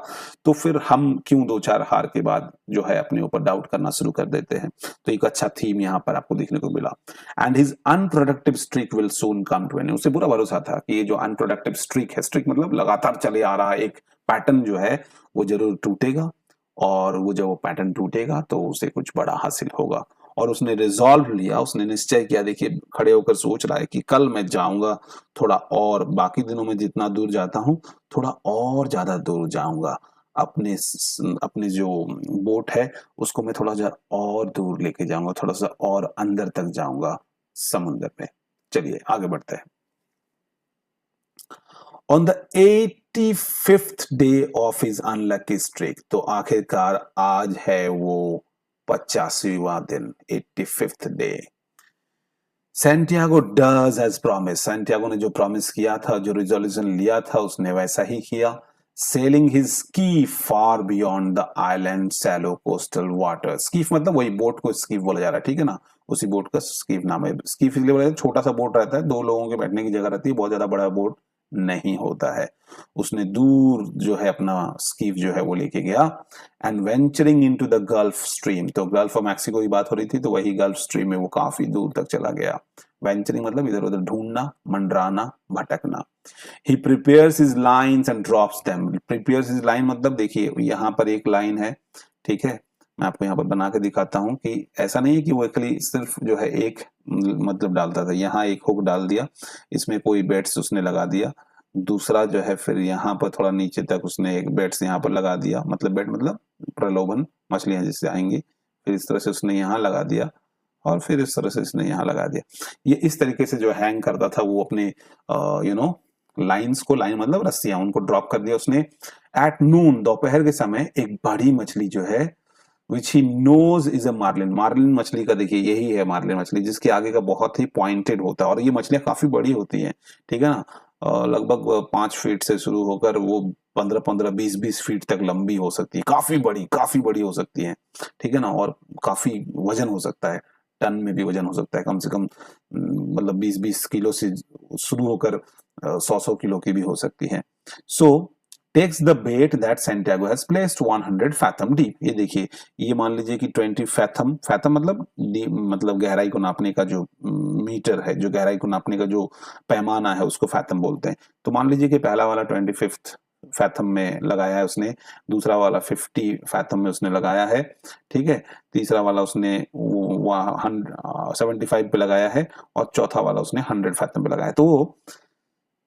तो फिर हम क्यों 2-4 हार के बाद जो है अपने ऊपर डाउट करना शुरू कर देते हैं। तो एक अच्छा थीम यहाँ पर आपको देखने को मिला। And his unproductive streak will soon come to end. उसे पूरा भरोसा था कि ये जो अनप्रोडक्टिव स्ट्रीक है, स्ट्रीक मतलब लगातार चले आ रहा एक पैटर्न जो है वो जरूर टूटेगा, और वो जब वो पैटर्न टूटेगा तो उसे कुछ बड़ा हासिल होगा। और उसने रिजॉल्व लिया, उसने निश्चय किया। देखिए खड़े होकर सोच रहा है कि कल मैं जाऊंगा थोड़ा और, बाकी दिनों में जितना दूर जाता हूं थोड़ा और ज्यादा दूर जाऊंगा। अपने अपने जो बोट है उसको मैं थोड़ा सा और दूर लेके जाऊंगा, थोड़ा सा और अंदर तक जाऊंगा समुद्र में। चलिए आगे बढ़ते हैं। On the 85th day of his unlucky streak, तो आखिरकार आज है वो 85वां दिन, 85th day. Santiago does as promise. Santiago ने जो प्रॉमिस किया था, जो रिजोल्यूशन लिया था, उसने वैसा ही किया। Sailing his skiff far beyond the island shallow coastal water. Skiff मतलब वही बोट को स्कीफ बोला जा रहा है, ठीक है ना, उसी बोट का स्कीफ नाम है। स्कीफ इसलिए बोला जाता है, छोटा सा बोट रहता है, 2 लोगों के बैठने की जगह रहती है, बहुत ज्यादा बड़ा बोट नहीं होता है। उसने दूर जो है अपना स्कीफ जो है वो लेके गया। And venturing into the gulf stream, तो गल्फ ऑफ मैक्सिको की बात हो रही थी, तो वही गल्फ स्ट्रीम में वो काफी दूर तक चला गया। वेंचरिंग मतलब इधर उधर ढूंढना, मंडराना, भटकना। He prepares his lines and drops them. Prepares his line मतलब देखिए यहाँ पर एक लाइन है, ठीक है, मैं आपको यहाँ पर बना के दिखाता हूँ कि ऐसा नहीं है कि वो एकली सिर्फ जो है एक मतलब डालता था। यहाँ एक हुक डाल दिया, इसमें कोई बेट्स उसने लगा दिया, दूसरा जो है फिर यहाँ पर थोड़ा नीचे तक उसने एक बेट्स यहाँ पर लगा दिया, मतलब बेट मतलब प्रलोभन, मछलियां जिससे आएंगी, फिर इस तरह से उसने यहाँ लगा दिया, और फिर इस तरह से इसने यहाँ लगा दिया। ये इस तरीके से जो हैंग करता था वो अपने यू नो लाइन्स को, लाइन मतलब रस्सियां, उनको ड्रॉप कर दिया उसने। एट नून, दोपहर के समय, एक बड़ी मछली जो है which he knows is a marlin. Marlin मछली का देखिए यही है मार्लिन मछली, जिसके आगे का बहुत ही पॉइंटेड होता है, और ये मछलियां काफी बड़ी होती हैं, ठीक है ना, लगभग 5 फीट से शुरू होकर वो 15-15, 20-20 फीट तक लंबी हो सकती है, काफी बड़ी हो सकती है, ठीक है ना, और काफी वजन हो सकता है, टन में भी वजन हो सकता है, कम से कम मतलब 20-20 किलो से शुरू होकर 100 किलो की भी हो सकती है। So takes the bait that Santiago has placed 100 fathom deep. ये देखिए, ये मान लीजिए कि 20 फैथम, फैथम मतलब मतलब गहराई को नापने का जो मीटर है, जो गहराई को नापने का जो पैमाना है उसको फैथम बोलते हैं। तो मान लीजिए कि पहला वाला 25th फैथम में लगाया है उसने, दूसरा वाला 50 फैथम में उसने लगाया है, ठीक है, तीसरा वाला उसने 75 पे लगाया है, और चौथा वाला उसने 100 फैथम पे लगाया है। तो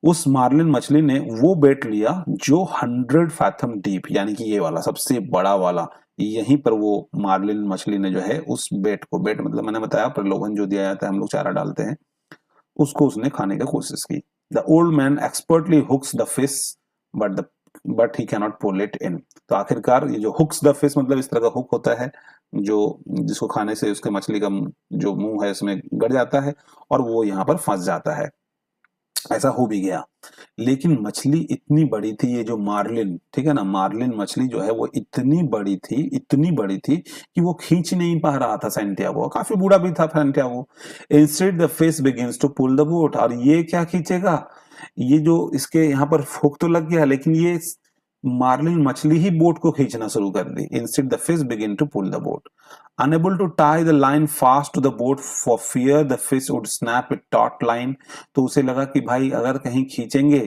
उस मार्लिन मछली ने वो बेट लिया जो 100 फैथम डीप, यानी कि ये वाला सबसे बड़ा वाला, यहीं पर वो मार्लिन मछली ने जो है उस बेट को, बेट मतलब मैंने बताया प्रलोभन जो दिया जाता है, हम लोग चारा डालते हैं, उसको उसने खाने की कोशिश की। The old man expertly hooks the fish but he cannot pull it in. तो आखिरकार ये जो हुक्स द फिश मतलब इस तरह का हुक होता है जो जिसको खाने से उसके मछली का जो मुंह है उसमें गड़ जाता है और वो यहाँ पर फंस जाता है। ऐसा हो भी गया, लेकिन मछली इतनी बड़ी थी, ये जो मार्लिन, ठीक है ना, मार्लिन मछली जो है वो इतनी बड़ी थी कि वो खींच नहीं पा रहा था सैंटियागो। काफी बूढ़ा भी था Santiago. Instead the fish begins to pull the boat. और ये क्या खींचेगा, ये जो इसके यहाँ पर हुक तो लग गया, लेकिन ये मार्लिन मछली ही बोट को खींचना शुरू कर दी। Instead the fish begin to pull the boat. Unable to tie the line fast to the boat for fear the fish would snap it taut line। तो उसे लगा कि भाई अगर कहीं खींचेंगे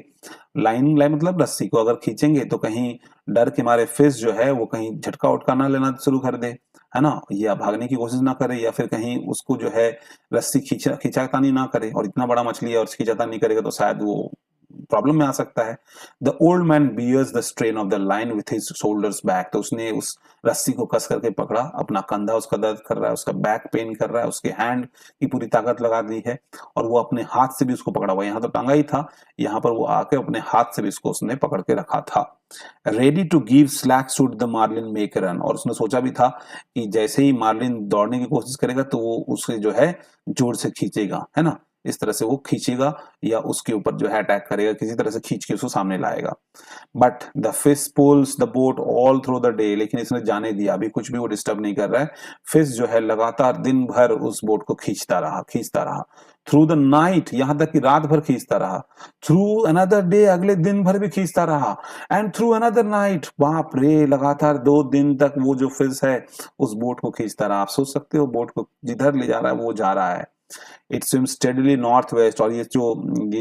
लाइन मतलब रस्सी को अगर खींचेंगे तो कहीं डर के मारे फिश जो है वो कहीं झटका उटका ना लेना शुरू कर दे, है ना, या भागने की कोशिश ना करे, या फिर कहीं उसको जो है रस्सी खींचातानी ना करे। और इतना बड़ा मछली है और खींचातानी करेगा तो शायद वो प्रॉब्लम में आ सकता है। The old man bears the strain of the line with his shoulders back, तो उसने उस रस्सी को कस करके पकड़ा, अपना कंधा उसका दर्द कर रहा है, उसका बैक पेन कर रहा है, उसके हैंड की पूरी ताकत लगा दी है और वो अपने हाथ से भी उसको पकड़ा हुआ, यहाँ तो टांगा ही था, यहाँ पर वो आके अपने हाथ से भी इसको उसने पकड़ के रखा था। Ready to give slack should the marlin make run, और उसने सोचा भी था कि जैसे ही मार्लिन दौड़ने की कोशिश करेगा तो वो उसे जो है जोर से खींचेगा, है ना, इस तरह से वो खींचेगा या उसके ऊपर जो है अटैक करेगा, किसी तरह से खींच के उसको सामने लाएगा। But the fish pulls the boat all through the day, लेकिन इसने जाने दिया, अभी कुछ भी वो डिस्टर्ब नहीं कर रहा है। फिश जो है लगातार दिन भर उस बोट को खींचता रहा थ्रू द नाइट, यहां तक कि रात भर खींचता रहा, थ्रू अनदर डे, अगले दिन भर भी खींचता रहा, एंड थ्रू अनदर नाइट, बाप रे, लगातार 2 दिन तक वो जो फिश है उस बोट को खींचता रहा। आप सोच सकते हो बोट को जिधर ले जा रहा है वो जा रहा है। It swims steadily north west, और ये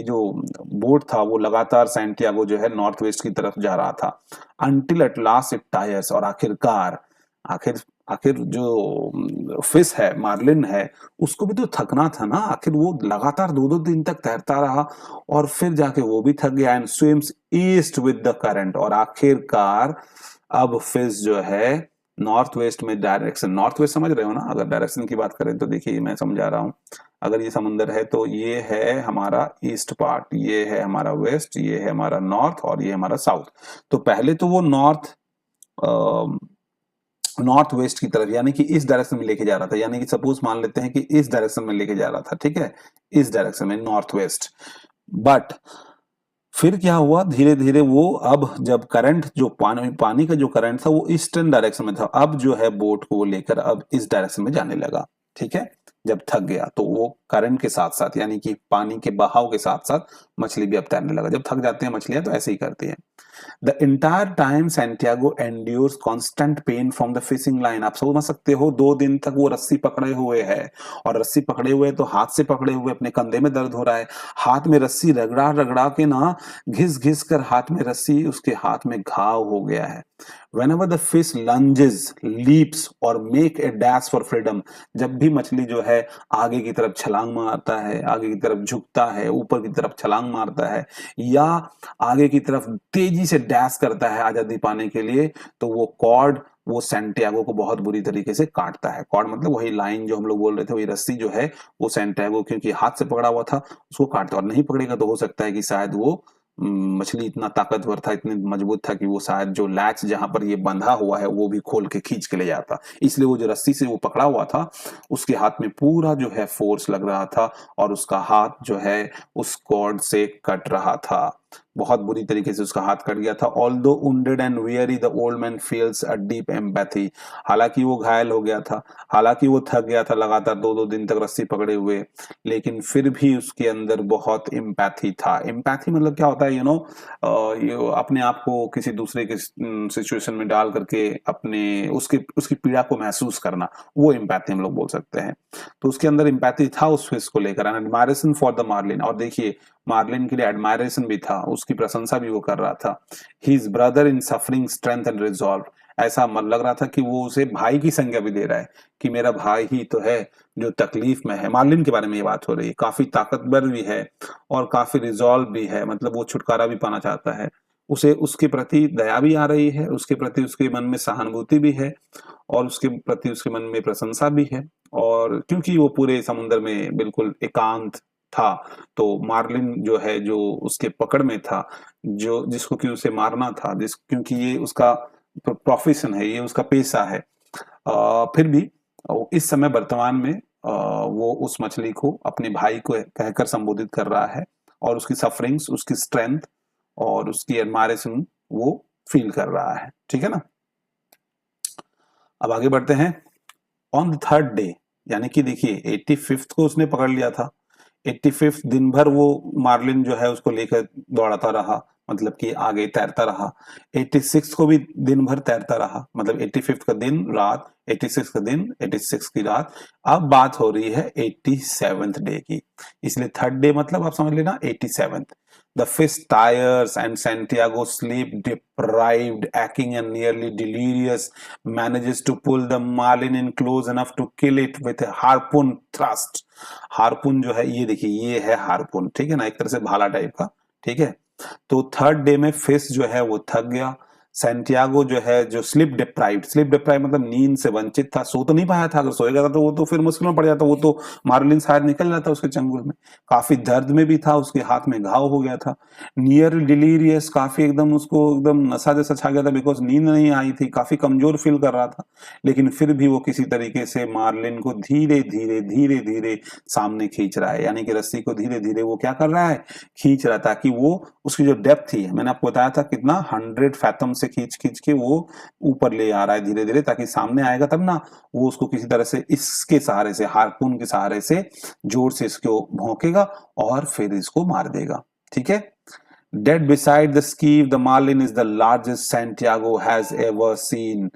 जो बोट था वो लगातार सैंटियागो जो है नॉर्थ वेस्ट की तरफ जा रहा था। Until at last it tyres, और आखिरकार आखिर आखिर जो फिश है, मार्लिन है, उसको भी तो थकना था ना, आखिर वो लगातार 2-2 दिन तक तैरता रहा और फिर जाके वो भी थक गया। And swims east with the current, और आखिरकार अब फिश जो है नॉर्थ वेस्ट में, डायरेक्शन नॉर्थ वेस्ट समझ रहे हो ना, अगर डायरेक्शन की बात करें तो देखिए मैं समझा रहा हूं, अगर ये समुंदर है तो ये है हमारा ईस्ट पार्ट, ये है हमारा वेस्ट, ये है हमारा नॉर्थ और ये हमारा साउथ। तो पहले तो वो नॉर्थ वेस्ट की तरफ यानी कि इस डायरेक्शन में लेके जा रहा था, यानी कि सपोज मान लेते हैं कि इस डायरेक्शन में लेके जा रहा था, ठीक है, इस डायरेक्शन में नॉर्थ वेस्ट। बट फिर क्या हुआ, धीरे धीरे वो, अब जब करंट जो पानी का जो करंट था वो ईस्टर्न डायरेक्शन में था, अब जो है बोट को लेकर अब इस डायरेक्शन में जाने लगा, ठीक है। जब थक गया तो वो करंट के साथ साथ यानी कि पानी के बहाव के साथ साथ मछली भी अब तैरने लगा। जब थक जाते हैं मछलियां तो ऐसे ही करती हैं। The entire time Santiago endures constant pain from the fishing line, आप समझ सकते हो 2 दिन तक वो रस्सी पकड़े हुए है, और रस्सी पकड़े हुए तो हाथ से पकड़े हुए, अपने कंधे में दर्द हो रहा है, हाथ में रस्सी रगड़ा रगड़ा के ना, घिस घिस कर हाथ में रस्सी, उसके हाथ में घाव हो गया है। Whenever the fish lunges, leaps or make a dash for freedom, जब भी मछली जो है आगे की तरफ छलांग मारता है, आगे की तरफ झुकता है, ऊपर की तरफ छलांग मारता है, या आगे की तरफ तेजी से डैश करता है आजादी पाने के लिए, तो वो कॉर्ड वो सैंटियागो को बहुत बुरी तरीके से काटता है। कॉर्ड मतलब वही लाइन जो हम लोग बोल रहे थे, वही रस्सी जो है वो सैंटियागो क्योंकि हाथ से पकड़ा हुआ था उसको काटता, और नहीं पकड़ेगा तो हो सकता है कि शायद वो मछली इतना ताकतवर था, इतनी मजबूत था कि वो शायद जो लैच जहां पर ये बंधा हुआ है वो भी खोल के खींच के ले जाता। इसलिए वो जो रस्सी से वो पकड़ा हुआ था उसके हाथ में पूरा जो है फोर्स लग रहा था और उसका हाथ जो है उस कॉर्ड से कट रहा था, बहुत बुरी तरीके से उसका हाथ कट गया था। Although wounded and weary the old man feels a deep empathy, हालांकि वो घायल हो गया था, हालांकि वो थक गया था लगातार 2-2 दिन तक रस्सी पकड़े हुए, लेकिन फिर भी उसके अंदर बहुत एम्पैथी था। एम्पैथी मतलब क्या होता है, अपने आप को किसी दूसरे के सिचुएशन में डाल करके अपने उसकी उसकी पीड़ा को महसूस करना, वो एम्पैथी हम लोग बोल सकते हैं। तो उसके अंदर एम्पैथी था उस फिश को लेकर, and admiration for the marlin, और देखिए मार्लिन के लिए एडमायरेशन भी था, उसकी प्रशंसा भी वो कर रहा था। His brother in suffering strength and resolve, ऐसा मन लग रहा था कि वो उसे भाई की संज्ञा भी दे रहा है कि मेरा भाई ही तो है जो तकलीफ में है। मार्लिन के बारे में ये बात हो रही है, काफी ताकतवर भी है और काफी रिजॉल्व भी है, मतलब वो छुटकारा भी पाना चाहता है, उसे उसके प्रति दया भी आ रही है, उसके प्रति उसके मन में सहानुभूति भी है और उसके प्रति उसके मन में प्रशंसा भी है। और क्योंकि वो पूरे समुद्र में बिल्कुल एकांत था, तो मार्लिन जो है जो उसके पकड़ में था, जो जिसको कि उसे मारना था, क्योंकि ये उसका प्रोफेशन है, ये उसका पेशा है, फिर भी इस समय वर्तमान में वो उस मछली को अपने भाई को कहकर संबोधित कर रहा है और उसकी सफरिंग्स, उसकी स्ट्रेंथ और उसकी एडमायरेशन वो फील कर रहा है, ठीक है ना। अब आगे बढ़ते हैं। ऑन द थर्ड डे, यानी कि देखिए 85th को उसने पकड़ लिया था, 85th दिन भर वो मार्लिन जो है उसको लेकर दौड़ाता रहा, मतलब कि आगे तैरता रहा। 86 को भी दिन भर तैरता रहा, मतलब 85th का दिन रात, 86 का दिन, 86 की रात। अब बात हो रही है 87th डे की, इसलिए थर्ड डे मतलब आप समझ लेना 87th। The fish tires and Santiago, sleep deprived, aching and nearly delirious, manages to pull the marlin in close enough to kill it with a harpoon thrust. हारपून जो है ये देखिए, ये है हारपून, ठीक है ना, एक तरह से भाला टाइप का, ठीक है। तो थर्ड डे में फिश जो है वो थक गया। सैंटियागो जो है, जो स्लिप डिप्राइव्ड मतलब नींद से वंचित था, सो तो नहीं पाया था। अगर सोएगा था तो वो तो फिर मुश्किल में पड़ जाता, वो तो मार्लिन शायद निकल जाता उसके चंगुल में। काफी दर्द में भी था, उसके हाथ में घाव हो गया था। नियर डिलीरियस, काफी एकदम उसको एकदम नशा जैसा छा गया था, बिकॉज नींद नहीं आई थी, काफी कमजोर फील कर रहा था। लेकिन फिर भी वो किसी तरीके से मार्लिन को धीरे धीरे धीरे धीरे सामने खींच रहा है, यानी कि रस्सी को धीरे धीरे वो क्या कर रहा है, खींच रहा, ताकि वो उसकी जो डेप्थ थी, मैंने आपको बताया था कितना 100 फैथम से खींच खींच के वो ऊपर ले आ रहा है धीरे धीरे, ताकि सामने आएगा तब ना वो उसको किसी तरह से इसके सहारे से, हार्पून के सहारे से जोर से इसको भौंकेगा और फिर इसको मार देगा। ठीक है। Dead beside the skiff the marlin is the largest Santiago has ever seen.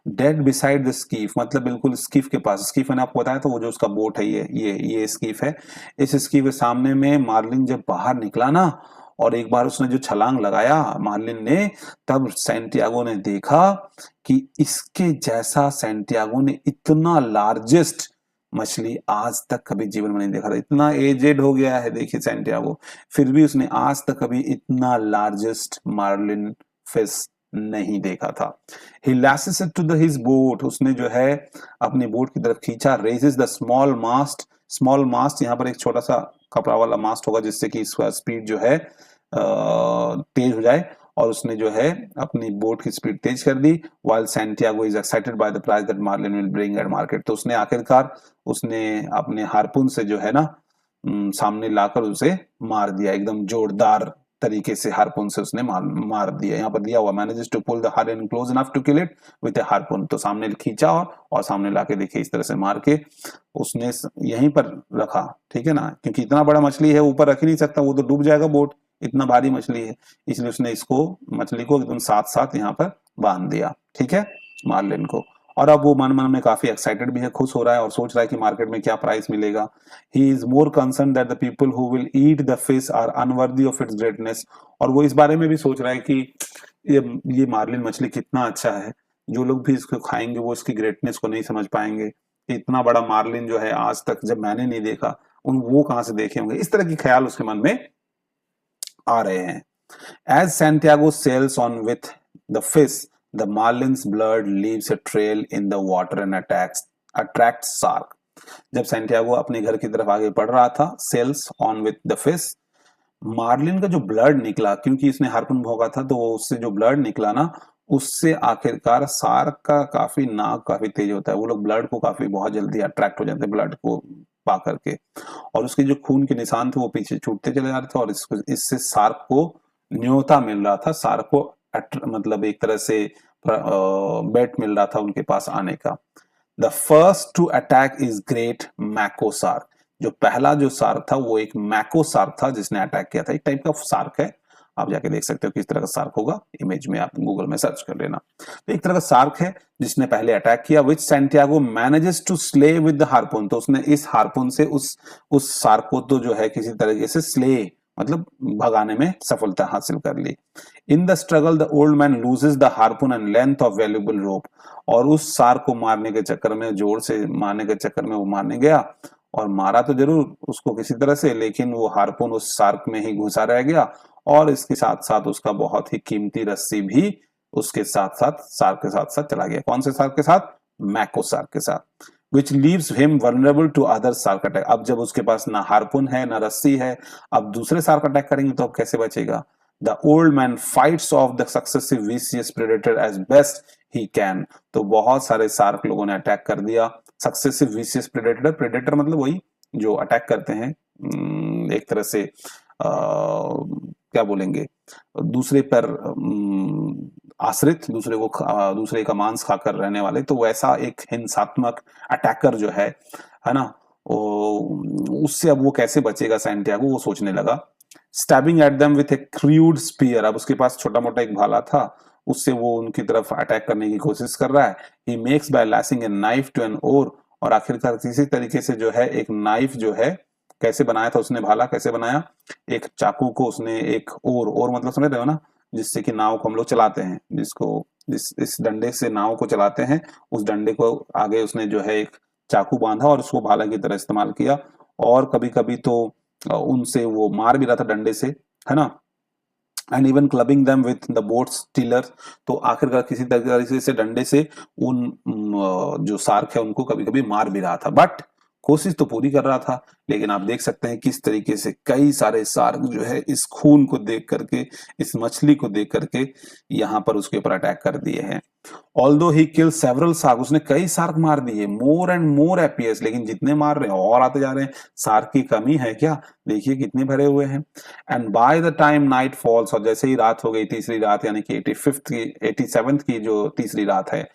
Dead beside the skiff मतलब बिल्कुल स्कीफ के पास, स्कीफ मैंने आपको बताया था वो जो उसका बोट है, ये स्कीफ है। इस स्कीफ के सामने में मार्लिन जब बाहर निकला ना, और एक बार उसने जो छलांग लगाया मार्लिन ने, तब सैंटियागो ने देखा कि इसके जैसा सैंटियागो ने इतना लार्जेस्ट मछली आज तक कभी जीवन में नहीं देखा था। इतना एजेड हो गया है देखिए सैंटियागो, फिर भी उसने आज तक कभी इतना लार्जेस्ट मार्लिन फिश नहीं देखा था। He lashes it to his boat, उसने जो है अपनी बोट की तरफ खींचा। Raises the small mast यहाँ पर एक छोटा सा कपड़ा वाला मास्ट होगा जिससे कि इसका स्पीड जो है तेज हो जाए, और उसने जो है अपनी बोट की स्पीड तेज कर दी। While Santiago is excited by the price that Marlin will bring at market, तो उसने आखिरकार उसने अपने हार्पून से जो है ना सामने लाकर उसे मार दिया, एकदम जोरदार तरीके से हार्पून से उसने मार दिया। यहाँ पर दिया हुआ manages to pull the harpoon close enough to kill it with a harpoon, तो सामने खींचा और सामने लाके देखिए इस तरह से मार के उसने यहीं पर रखा। ठीक है ना, क्योंकि इतना बड़ा मछली है ऊपर रख ही नहीं सकता, वो तो डूब जाएगा बोट, इतना भारी मछली है, इसलिए उसने इसको मछली को एकदम साथ साथ यहाँ पर बांध दिया। ठीक है, मार्लिन को। और अब वो मन मन में काफी एक्साइटेड भी है, खुश हो रहा है और सोच रहा है कि मार्केट में क्या प्राइस मिलेगा। He is more concern that the people who will eat the fish are unworthy of its greatness, और वो इस बारे में भी सोच रहा है कि ये मार्लिन मछली कितना अच्छा है, जो लोग भी इसको खाएंगे वो इसकी ग्रेटनेस को नहीं समझ पाएंगे। इतना बड़ा मार्लिन जो है आज तक जब मैंने नहीं देखा, वो कहां से देखे होंगे, इस तरह की ख्याल उसके मन में आ रहे हैं। As Santiago sails on with the fish, the marlin's blood leaves a trail in the water and attracts shark. जब सैंटियागो अपने घर की तरफ आगे बढ़ रहा था, sails on with the fish, marlin का जो ब्लड निकला, क्योंकि इसने हार्पून भोगा था, तो उससे जो ब्लड निकला ना, उससे आखिरकार शार्क का काफी नाक काफी तेज होता है, वो लोग ब्लड को काफी बहुत जल्दी अट्रैक्ट हो जाते हैं ब्लड को पा करके, और उसके जो खून के निशान थे वो पीछे छूटते चले जा रहे थे, और इससे शार्क को न्योता मिल रहा था, शार्क को मतलब एक तरह से बेट मिल रहा था उनके पास आने का। The first to attack is great mako shark, जो पहला जो शार्क था वो एक मैको शार्क था जिसने अटैक किया था। एक टाइप का शार्क है, आप जाके देख सकते हो किस तरह का शार्क होगा, इमेज में आप गूगल में सर्च कर लेना। तो एक तरह का शार्क है जिसने पहले अटैक किया, which Santiago manages to slay with the harpoon, तो उसने इस हार्पून से उस शार्क को तो जो है किसी तरीके से स्ले मतलब भगाने में सफलता हासिल कर ली। In the struggle the old man loses the harpoon and length of valuable rope, और उस शार्क को मारने के चक्कर में, जोर से मारने के चक्कर में वो मारने गया, और मारा तो जरूर उसको किसी तरह से, लेकिन वो हार्पून उस शार्क में ही घुसा रह गया, और इसके साथ साथ उसका बहुत ही कीमती रस्सी भी उसके साथ साथ शार्क के साथ साथ चला गया। कौन से शार्क के साथ? मैको शार्क के साथ। which leaves him vulnerable to other shark attack। अब जब उसके पास ना हार्पून है ना रस्सी है, अब दूसरे शार्क अटैक करेंगे तो अब कैसे बचेगा? The old man fights off the successive vicious predator as best he can। तो बहुत सारे शार्क लोगों ने अटैक कर दिया। सक्सेसिव विशियस प्रेडेटर, प्रेडेटर मतलब वही जो अटैक करते हैं, एक तरह से क्या बोलेंगे, दूसरे पर आश्रित, दूसरे का मांस खाकर रहने वाले, तो वैसा एक हिंसात्मक अटैकर जो है ना, उससे अब वो कैसे बचेगा सैंटियागो, वो सोचने लगा। Stabbing at them with a crude spear, अब उसके पास छोटा मोटा एक भाला था, उससे वो उनकी तरफ अटैक करने की कोशिश कर रहा है। He makes by lashing a knife to an oar, और आखिरकार किसी तरीके से जो है एक नाइफ जो है, कैसे बनाया था उसने भाला, कैसे बनाया, एक चाकू को उसने एक ओर मतलब समझ रहे हो ना, जिससे कि नाव को हम लोग चलाते हैं, इस डंडे से नाव को चलाते हैं, उस डंडे को आगे उसने जो है एक चाकू बांधा और उसको भाला की तरह इस्तेमाल किया, और कभी कभी तो उनसे वो मार भी रहा था डंडे से, है ना। And even clubbing them with the boat tiller. तो आखिरकार किसी तरीके से डंडे से उन जो शार्क है उनको कभी कभी मार भी रहा था, बट कोशिश तो पूरी कर रहा था। लेकिन आप देख सकते हैं किस तरीके से कई सारे शार्क जो है इस खून को देख करके, इस मछली को देख करके यहाँ पर उसके ऊपर अटैक कर दिए हैं। Although he kill several shark, उसने कई शार्क मार दिए, मोर एंड मोर एपियर्स, लेकिन जितने मार रहे हैं और आते जा रहे हैं। शार्क की कमी है क्या? देखिए कितने भरे हुए हैं। And by the time night falls, और जैसे ही रात हो गई, तीसरी रात यानी कि 87th की जो तीसरी रात है,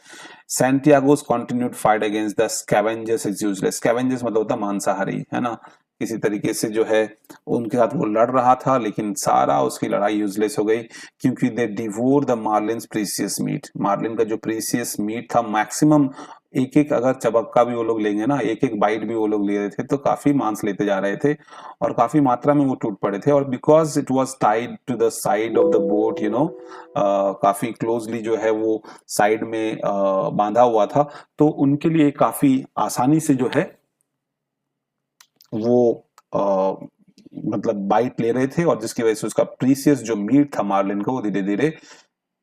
Santiago's continued fight against the scavengers is useless. Scavengers मतलब होता है मांसाहारी, है ना, किसी तरीके से जो है उनके साथ वो लड़ रहा था, लेकिन सारा उसकी लड़ाई यूजलेस हो गई, क्योंकि they devour the marlin's precious meat. Marlin का जो प्रीसियस मीट था, मैक्सिमम एक एक अगर चबक्का भी वो लोग लेंगे ना, एक एक बाइट भी वो लोग ले रहे थे, तो काफी मांस लेते जा रहे थे और काफी मात्रा में वो टूट पड़े थे। और because it was tied to the side of the boat, काफी क्लोजली जो है वो साइड में बांधा हुआ था, तो उनके लिए काफी आसानी से जो है वो मतलब बाइट ले रहे थे, और जिसकी वजह से उसका प्रीसियस जो मीट था मार्लिन का वो धीरे धीरे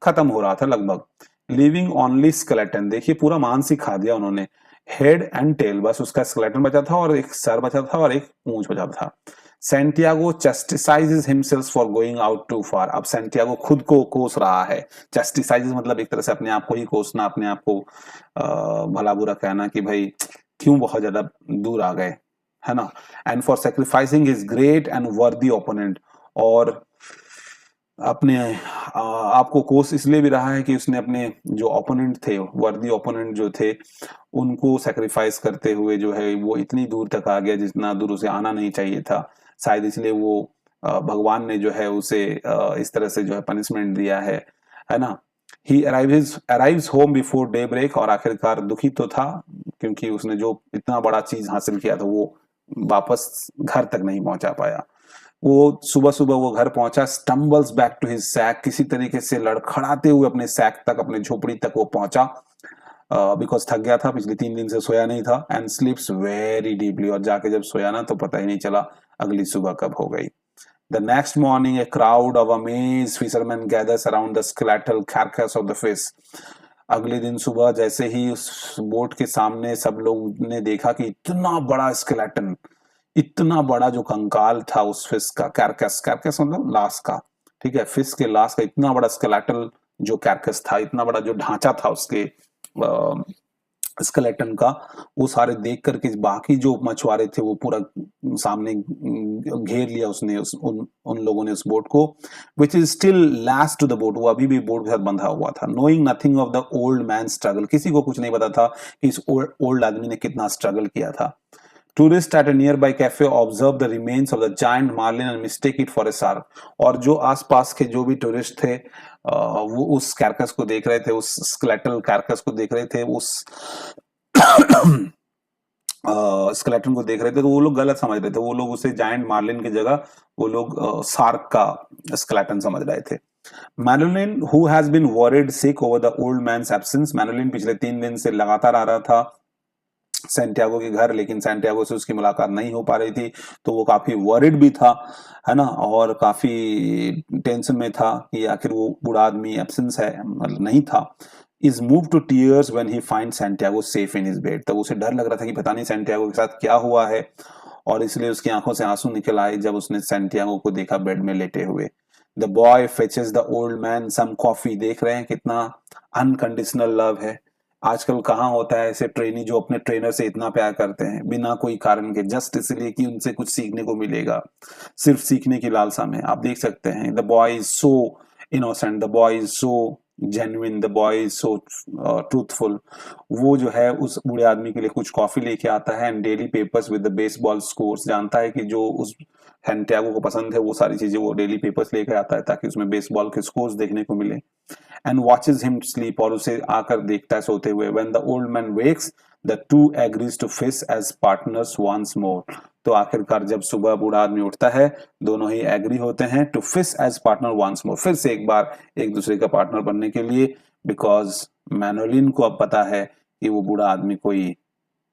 खत्म हो रहा था लगभग। लिविंग ओनली स्केलेटन, देखिए पूरा मांस ही खा दिया उन्होंने। हेड एंड टेल, बस उसका स्केलेटन बचा था और एक सर बचा था और एक पूंछ बचा था। Santiago chastises himself for going out too far, अब सैंटियागो खुद को कोस रहा है। चस्टिसाइजेस मतलब एक तरह से अपने आप को ही कोसना, अपने आप को भला बुरा कहना कि भाई क्यों बहुत ज्यादा दूर आ गए, है ना। And for sacrificing his great and वर्दी ओपोनेंट, और अपने आपको कोस इसलिए भी रहा है कि उसने अपने जो ओपोनेंट थे, वर्दी ओपोनेंट जो थे, उनको सेक्रीफाइस करते हुए जो है वो इतनी दूर तक आ गया जितना दूर उसे आना नहीं चाहिए था। शायद इसलिए वो भगवान ने जो है उसे इस तरह से जो है पनिशमेंट दिया है ना। He arrives home before daybreak, और आखिरकार दुखी तो था क्योंकि उसने जो इतना बड़ा चीज हासिल किया था वो वापस घर तक नहीं पहुंचा पाया। वो सुबह सुबह वो घर पहुंचा, stumbles back to his shack, किसी तरीके से लड़खड़ाते हुए अपने सैक तक, अपने झोपड़ी तक वो पहुंचा, बिकॉज थक गया था, पिछले 3 दिन से सोया नहीं था। एंड स्लीप्स वेरी डीपली, और जाके जब सोया ना तो पता ही नहीं चला अगली सुबह कब हो गई। The next morning, a crowd of amazed fishermen gathers around the skeletal carcass of the fish. अगले दिन सुबह जैसे ही उस बोट के सामने सब लोग ने देखा कि इतना बड़ा स्केलेटन, इतना बड़ा जो कंकाल था उस फिश का, कैरकस, कैरकस मतलब लाश का, ठीक है, फिश के लाश का इतना बड़ा स्केलेटल जो कैरकस था, इतना बड़ा जो ढांचा था उसके स्केलेटन का, वो सारे देख करके बाकी जो मछुआरे थे वो पूरा सामने घेर लिया उसने उन लोगों ने उस बोट को, which is still lashed to the boat, वो अभी भी बोट के साथ बंधा हुआ था। Knowing nothing of the old man struggle, किसी को कुछ नहीं पता था कि इस ओल्ड आदमी ने कितना स्ट्रगल किया था। Tourists at a nearby cafe observe the remains of the giant marlin and mistake it for a shark. और जो आसपास के जो भी टूरिस्ट थे वो उस कैरकस को देख रहे थे, उस स्केलेटल कैरकस को देख रहे थे, उस स्केलेटन को देख रहे थे, तो वो लोग गलत समझ रहे थे, वो लोग उसे जायंट मार्लिन की जगह वो लोग शार्क का स्केलेटन समझ रहे थे। मैनुलिन who has been worried sick over the old man's absence, मैनुलिन पिछले 3 दिन से लगातार आ रहा था सैंटियागो के घर, लेकिन सैंटियागो से उसकी मुलाकात नहीं हो पा रही थी, तो वो काफी वरिड भी था, है ना, और काफी टेंशन में था कि आखिर वो बूढ़ा आदमी एब्सेंस है, मतलब नहीं था। Is move to tears when he find Santiago safe in his bed, तब उसे डर लग रहा था कि पता नहीं सैंटियागो के साथ क्या हुआ है, और इसलिए उसकी आंखों से आंसू निकल आए जब उसने सैंटियागो को देखा बेड में लेटे हुए। The boy fetches the old man some coffee, देख रहे हैं कितना अनकंडीशनल लव है। आजकल कहाँ होता है ऐसे ट्रेनी जो अपने ट्रेनर से इतना प्यार करते हैं बिना कोई कारण के, जस्ट इसलिए कि उनसे कुछ सीखने को मिलेगा, सिर्फ सीखने की लालसा में। आप देख सकते हैं the boy is so innocent, the boy is so genuine, the boy is so truthful. वो जो है उस बूढ़े आदमी के लिए कुछ कॉफी लेके आता है and daily papers with the baseball scores, जानता है कि जो उस सैंटियागो को पसंद है वो सारी चीजें वो डेली पेपर्स लेके आता है ताकि उसमें बेसबॉल के स्कोर्स देखने को मिले। एंड वॉचेज हिम स्लीप, और उसे आकर देखता है सोते हुए। When the old man wakes the two agrees to fish as partners once more, तो आखिरकार जब सुबह बूढ़ा आदमी उठता है दोनों ही एग्री होते हैं to fish as partner once more, फिर से एक बार एक दूसरे का पार्टनर बनने के लिए, बिकॉज मैनोलिन को अब पता है कि वो बूढ़ा आदमी कोई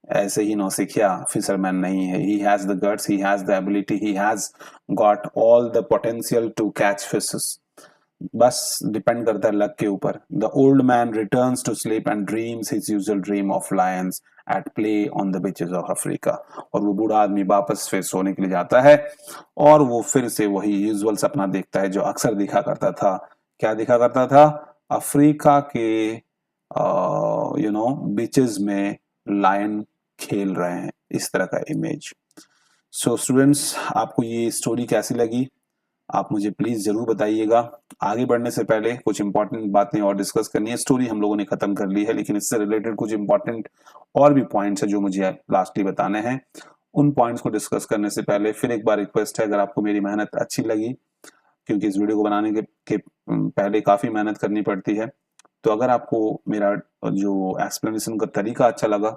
ऐसे ही नौसिखिया फिशरमैन नहीं है। He has the guts, he has the ability, he has got all the potential to catch fishes. बस डिपेंड करता है लक के ऊपर। The old man returns to sleep and dreams his usual dream of lions at play on the beaches of Africa. और वो बूढ़ा आदमी वापस फिर सोने के लिए जाता है और वो फिर से वही यूजुअल सपना देखता है जो अक्सर दिखा करता था। क्या दिखा करता था? अफ्रीका के बीचेस में लायन खेल रहे हैं, इस तरह का इमेज। सो स्टूडेंट्स, आपको ये स्टोरी कैसी लगी आप मुझे प्लीज जरूर बताइएगा। आगे बढ़ने से पहले कुछ इंपॉर्टेंट बातें और डिस्कस करनी है। स्टोरी हम लोगों ने खत्म कर ली है, लेकिन इससे रिलेटेड कुछ इंपॉर्टेंट और भी पॉइंट्स है जो मुझे लास्टली बताने हैं। उन पॉइंट्स को डिस्कस करने से पहले फिर एक बार रिक्वेस्ट है, अगर आपको मेरी मेहनत अच्छी लगी, क्योंकि इस वीडियो को बनाने के पहले काफी मेहनत करनी पड़ती है, तो अगर आपको मेरा जो एक्सप्लेनेशन का तरीका अच्छा लगा,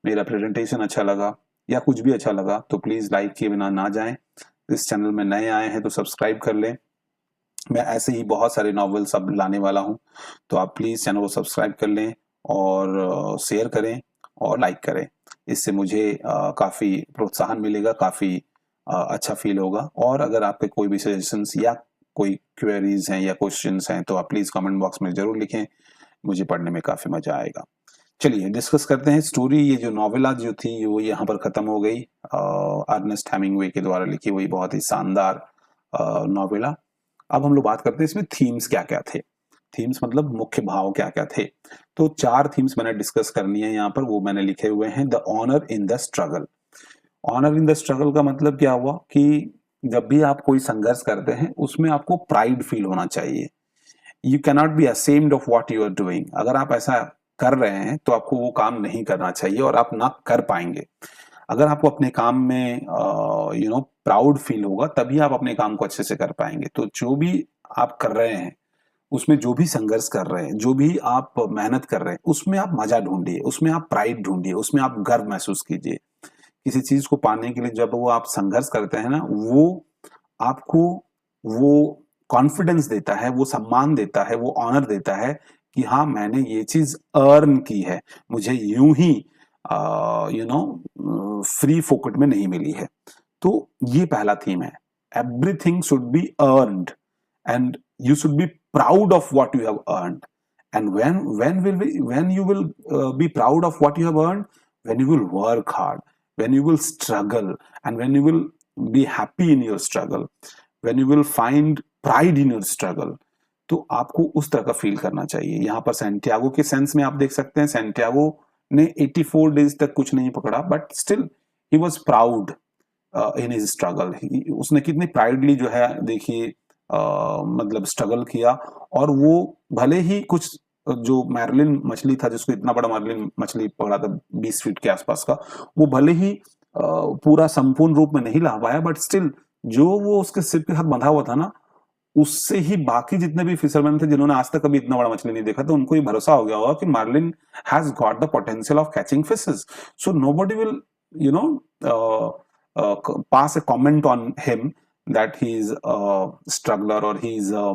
मेरा प्रेजेंटेशन अच्छा लगा या कुछ भी अच्छा लगा, तो प्लीज लाइक किए बिना ना जाएं। इस चैनल में नए आए हैं तो सब्सक्राइब कर लें। मैं ऐसे ही बहुत सारे नॉवेल्स अब लाने वाला हूं, तो आप प्लीज चैनल को सब्सक्राइब कर लें और शेयर करें और लाइक करें। इससे मुझे काफी प्रोत्साहन मिलेगा, काफी अच्छा फील होगा। और अगर आपके कोई भी सजेशंस या कोई क्वेरीज हैं या क्वेश्चंस हैं तो आप प्लीज कमेंट बॉक्स में जरूर लिखें, मुझे पढ़ने में काफी मजा आएगा। चलिए डिस्कस करते हैं स्टोरी। ये जो नॉवेल आज जो थी वो यहाँ पर खत्म हो गई। अर्नेस्ट हेमिंगवे के द्वारा लिखी हुई बहुत ही शानदार नॉवेला। अब हम लोग बात करते हैं इसमें थीम्स क्या क्या थे। थीम्स मतलब मुख्य भाव क्या क्या थे। तो 4 थीम्स मैंने डिस्कस करनी है यहाँ पर, वो मैंने लिखे हुए हैं। The honour in the struggle. Honour in the struggle का मतलब क्या हुआ कि जब भी आप कोई संघर्ष करते हैं उसमें आपको प्राइड फील होना चाहिए। You cannot be ashamed of what you are doing. अगर आप ऐसा कर रहे हैं तो आपको वो काम नहीं करना चाहिए और आप ना कर पाएंगे। अगर आपको अपने काम में प्राउड फील होगा तभी आप अपने काम को अच्छे से कर पाएंगे। तो जो भी आप कर रहे हैं उसमें, जो भी संघर्ष कर रहे हैं, जो भी आप मेहनत कर रहे हैं, उसमें आप मजा ढूंढिए, उसमें आप प्राइड ढूंढिए, उसमें आप गर्व महसूस कीजिए। किसी चीज को पाने के लिए जब वो आप संघर्ष करते हैं ना, वो आपको वो कॉन्फिडेंस देता है, वो सम्मान देता है, वो ऑनर देता है कि हाँ मैंने ये चीज अर्न की है, मुझे यूं ही फ्री फोकट में नहीं मिली है। तो ये पहला थीम है। Everything should be earned and you should be proud of what you have earned. And when you will be proud of what you have earned? When you will work hard, when you will struggle, and when you will be happy in your struggle, when you will find pride in your struggle. तो आपको उस तरह का फील करना चाहिए। यहाँ पर सैंटियागो के सेंस में आप देख सकते हैं, सैंटियागो ने 84 डेज तक कुछ नहीं पकड़ा, but still he was proud in his struggle. उसने कितनी प्राइडली जो है देखिए मतलब स्ट्रगल किया। और वो भले ही कुछ जो मैरलिन मछली था, जिसको इतना बड़ा मैरलिन मछली पकड़ा था 20 फीट के आसपास का, वो भले ही पूरा संपूर्ण रूप में नहीं ला पाया, बट स्टिल जो वो उसके सिर के साथ बंधा हुआ था ना, उससे ही बाकी जितने भी फिशरमैन थे जिन्होंने आज तक कभी इतना बड़ा मछली नहीं देखा, तो उनको ये भरोसा हो गया होगा कि marlin has got the potential of catching fishes. So nobody will pass a comment on him that he is a struggler or he is a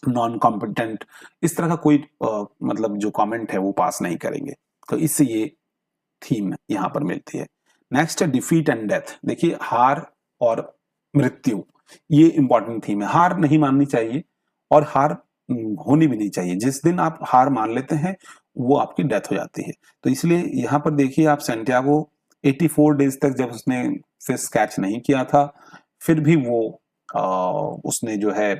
non competent. इस तरह का कोई मतलब जो कमेंट है वो पास नहीं करेंगे। तो इससे ये थीम यहां पर मिलती है। नेक्स्ट है डिफीट एंड डेथ। देखिए हार और मृत्यु, ये इंपॉर्टेंट थीम है। हार नहीं माननी चाहिए और हार होनी भी नहीं चाहिए। जिस दिन आप हार मान लेते हैं वो आपकी डेथ हो जाती है। तो इसलिए यहाँ पर देखिए आप, सैंटियागो 84 डेज तक जब उसने फिश कैच नहीं किया था, फिर भी वो उसने जो है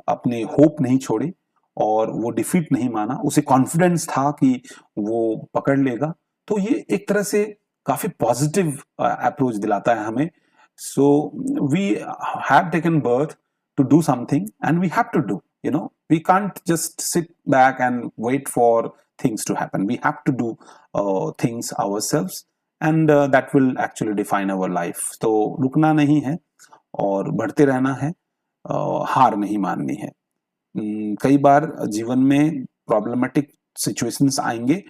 अपनी होप नहीं छोड़ी और वो डिफीट नहीं माना। उसे कॉन्फिडेंस था कि वो पकड़ लेगा। तो ये एक तरह से काफी पॉजिटिव अप्रोच दिलाता है हमें। So we have taken birth to do something and we have to do, we can't just sit back and wait for things to happen. We have to do things ourselves and that will actually define our life. तो रुकना नहीं है और बढ़ते रहना है, हार नहीं माननी है। कई बार जीवन में प्रॉब्लमेटिक सिचुएशंस आएंगे,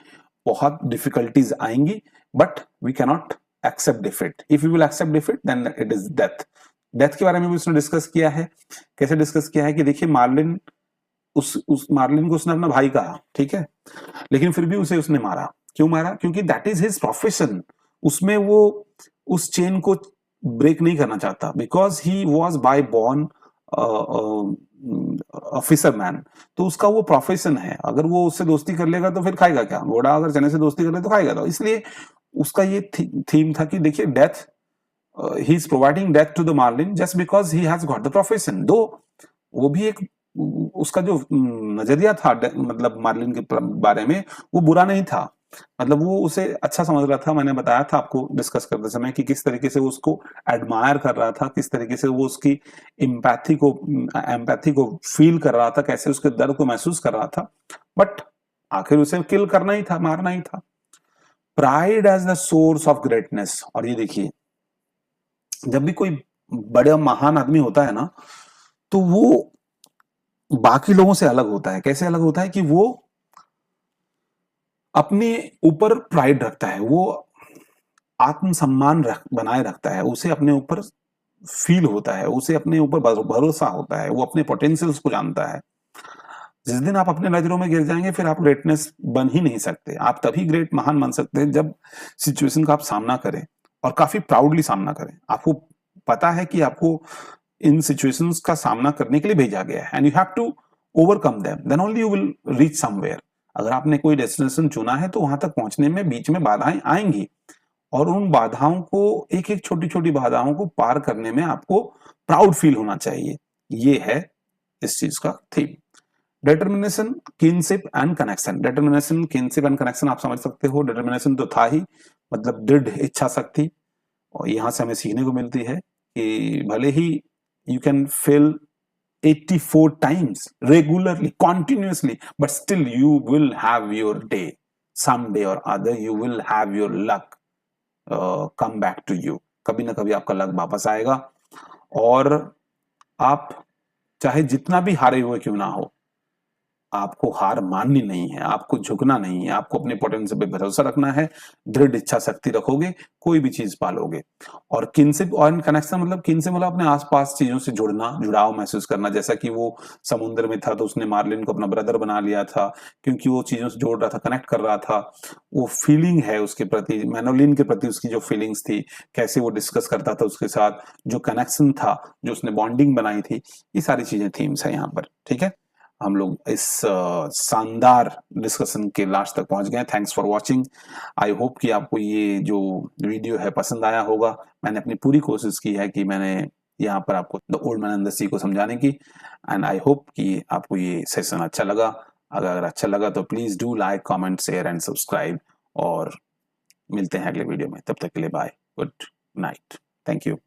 बहुत डिफिकल्टीज आएंगी, but we cannot accept defeat. If you will accept defeat then it is death. Death के बारे में भी उसने डिस्कस किया है। कैसे डिस्कस किया है कि देखिए मार्लिन, उस मार्लिन को उसने अपना भाई कहा, ठीक है, लेकिन फिर भी उसे उसने मारा। क्यों मारा? क्योंकि दैट इज हिज प्रोफेशन। उसमें वो उस चेन को ब्रेक नहीं करना चाहता, because he was by born officer man, तो उसका वो प्रोफेशन है, अगर वो उससे दोस्ती कर लेगा तो फिर खाएगा क्या? घोड़ा अगर चने से दोस्ती कर ले तो खाएगा। तो इसलिए उसका ये थीम था कि देखिए death, he is providing death to the marlin just because he has got the profession. दो वो भी एक उसका जो नजरिया था मतलब मार्लिन के बारे में, वो बुरा नहीं था, मतलब वो उसे अच्छा समझ रहा था। मैंने बताया था आपको डिस्कस करते समय कि किस तरीके से वो उसको एडमायर कर रहा था, किस तरीके से वो उसकी एम्पैथी को फील कर रहा था, कैसे उसके दर्द को महसूस कर रहा था। बट आखिर उसे किल करना ही था, मारना ही था। Pride as the source of greatness. और ये देखिए, जब भी कोई बड़ा महान आदमी होता है ना, तो वो बाकी लोगों से अलग होता है। कैसे अलग होता है कि वो अपने ऊपर प्राइड रखता है, वो आत्मसम्मान बनाए रखता है, उसे अपने ऊपर फील होता है, उसे अपने ऊपर भरोसा होता है, वो अपने पोटेंशियल्स को जानता है। जिस दिन आप अपने नजरों में गिर जाएंगे, फिर आप ग्रेटनेस बन ही नहीं सकते। आप तभी ग्रेट महान बन सकते हैं जब सिचुएशन का आप सामना करें और काफी प्राउडली सामना करें। आपको पता है कि आपको इन सिचुएशंस का सामना करने के लिए भेजा गया है, and you have to overcome them, then only you will reach somewhere. अगर आपने कोई डेस्टिनेशन चुना है तो वहां तक पहुंचने में बीच में बाधाएं आएंगी, और उन बाधाओं को, एक एक छोटी छोटी बाधाओं को पार करने में आपको प्राउड फील होना चाहिए। ये है इस चीज का theme. Determination, kinship and connection. Determination, kinship and connection आप समझ सकते हो। डिटर्मिनेशन तो था ही, मतलब दृढ़ इच्छा शक्ति। और यहां से हमें सीखने को मिलती है कि भले ही you can fail 84 times regularly, continuously, but still you will have your day. Someday or other you will have your luck come back to you. कभी ना कभी आपका लक वापस आएगा, और आप चाहे जितना भी हारे हुए क्यों ना हो, आपको हार माननी नहीं है, आपको झुकना नहीं है, आपको अपने पोटेंशियल पे भरोसा रखना है, दृढ़ इच्छा शक्ति रखोगे, कोई भी चीज पालोगे। और किनशिप और कनेक्शन, मतलब किनशिप मतलब अपने आसपास चीजों से जुड़ना, जुड़ाव महसूस करना। जैसा कि वो समुद्र में था तो उसने मार्लिन को अपना ब्रदर बना लिया था, क्योंकि वो चीजों से जोड़ रहा था, कनेक्ट कर रहा था। वो फीलिंग है उसके प्रति, मैनोलिन के प्रति उसकी जो फीलिंग्स थी, कैसे वो डिस्कस करता था उसके साथ, जो कनेक्शन था, जो उसने बॉन्डिंग बनाई थी, ये सारी चीजें थीम्स है यहाँ पर। ठीक है, हम लोग इस शानदार डिस्कशन के लास्ट तक पहुंच गए। Thanks for watching. I hope कि आपको ये जो वीडियो है पसंद आया होगा। मैंने अपनी पूरी कोशिश की है कि मैंने यहाँ पर आपको the old man and the sea को समझाने की, एंड आई होप कि आपको ये सेशन अच्छा लगा। अगर अच्छा लगा तो please do like, comment, share and subscribe, और मिलते हैं अगले वीडियो में। तब तक के लिए bye, good night, thank you.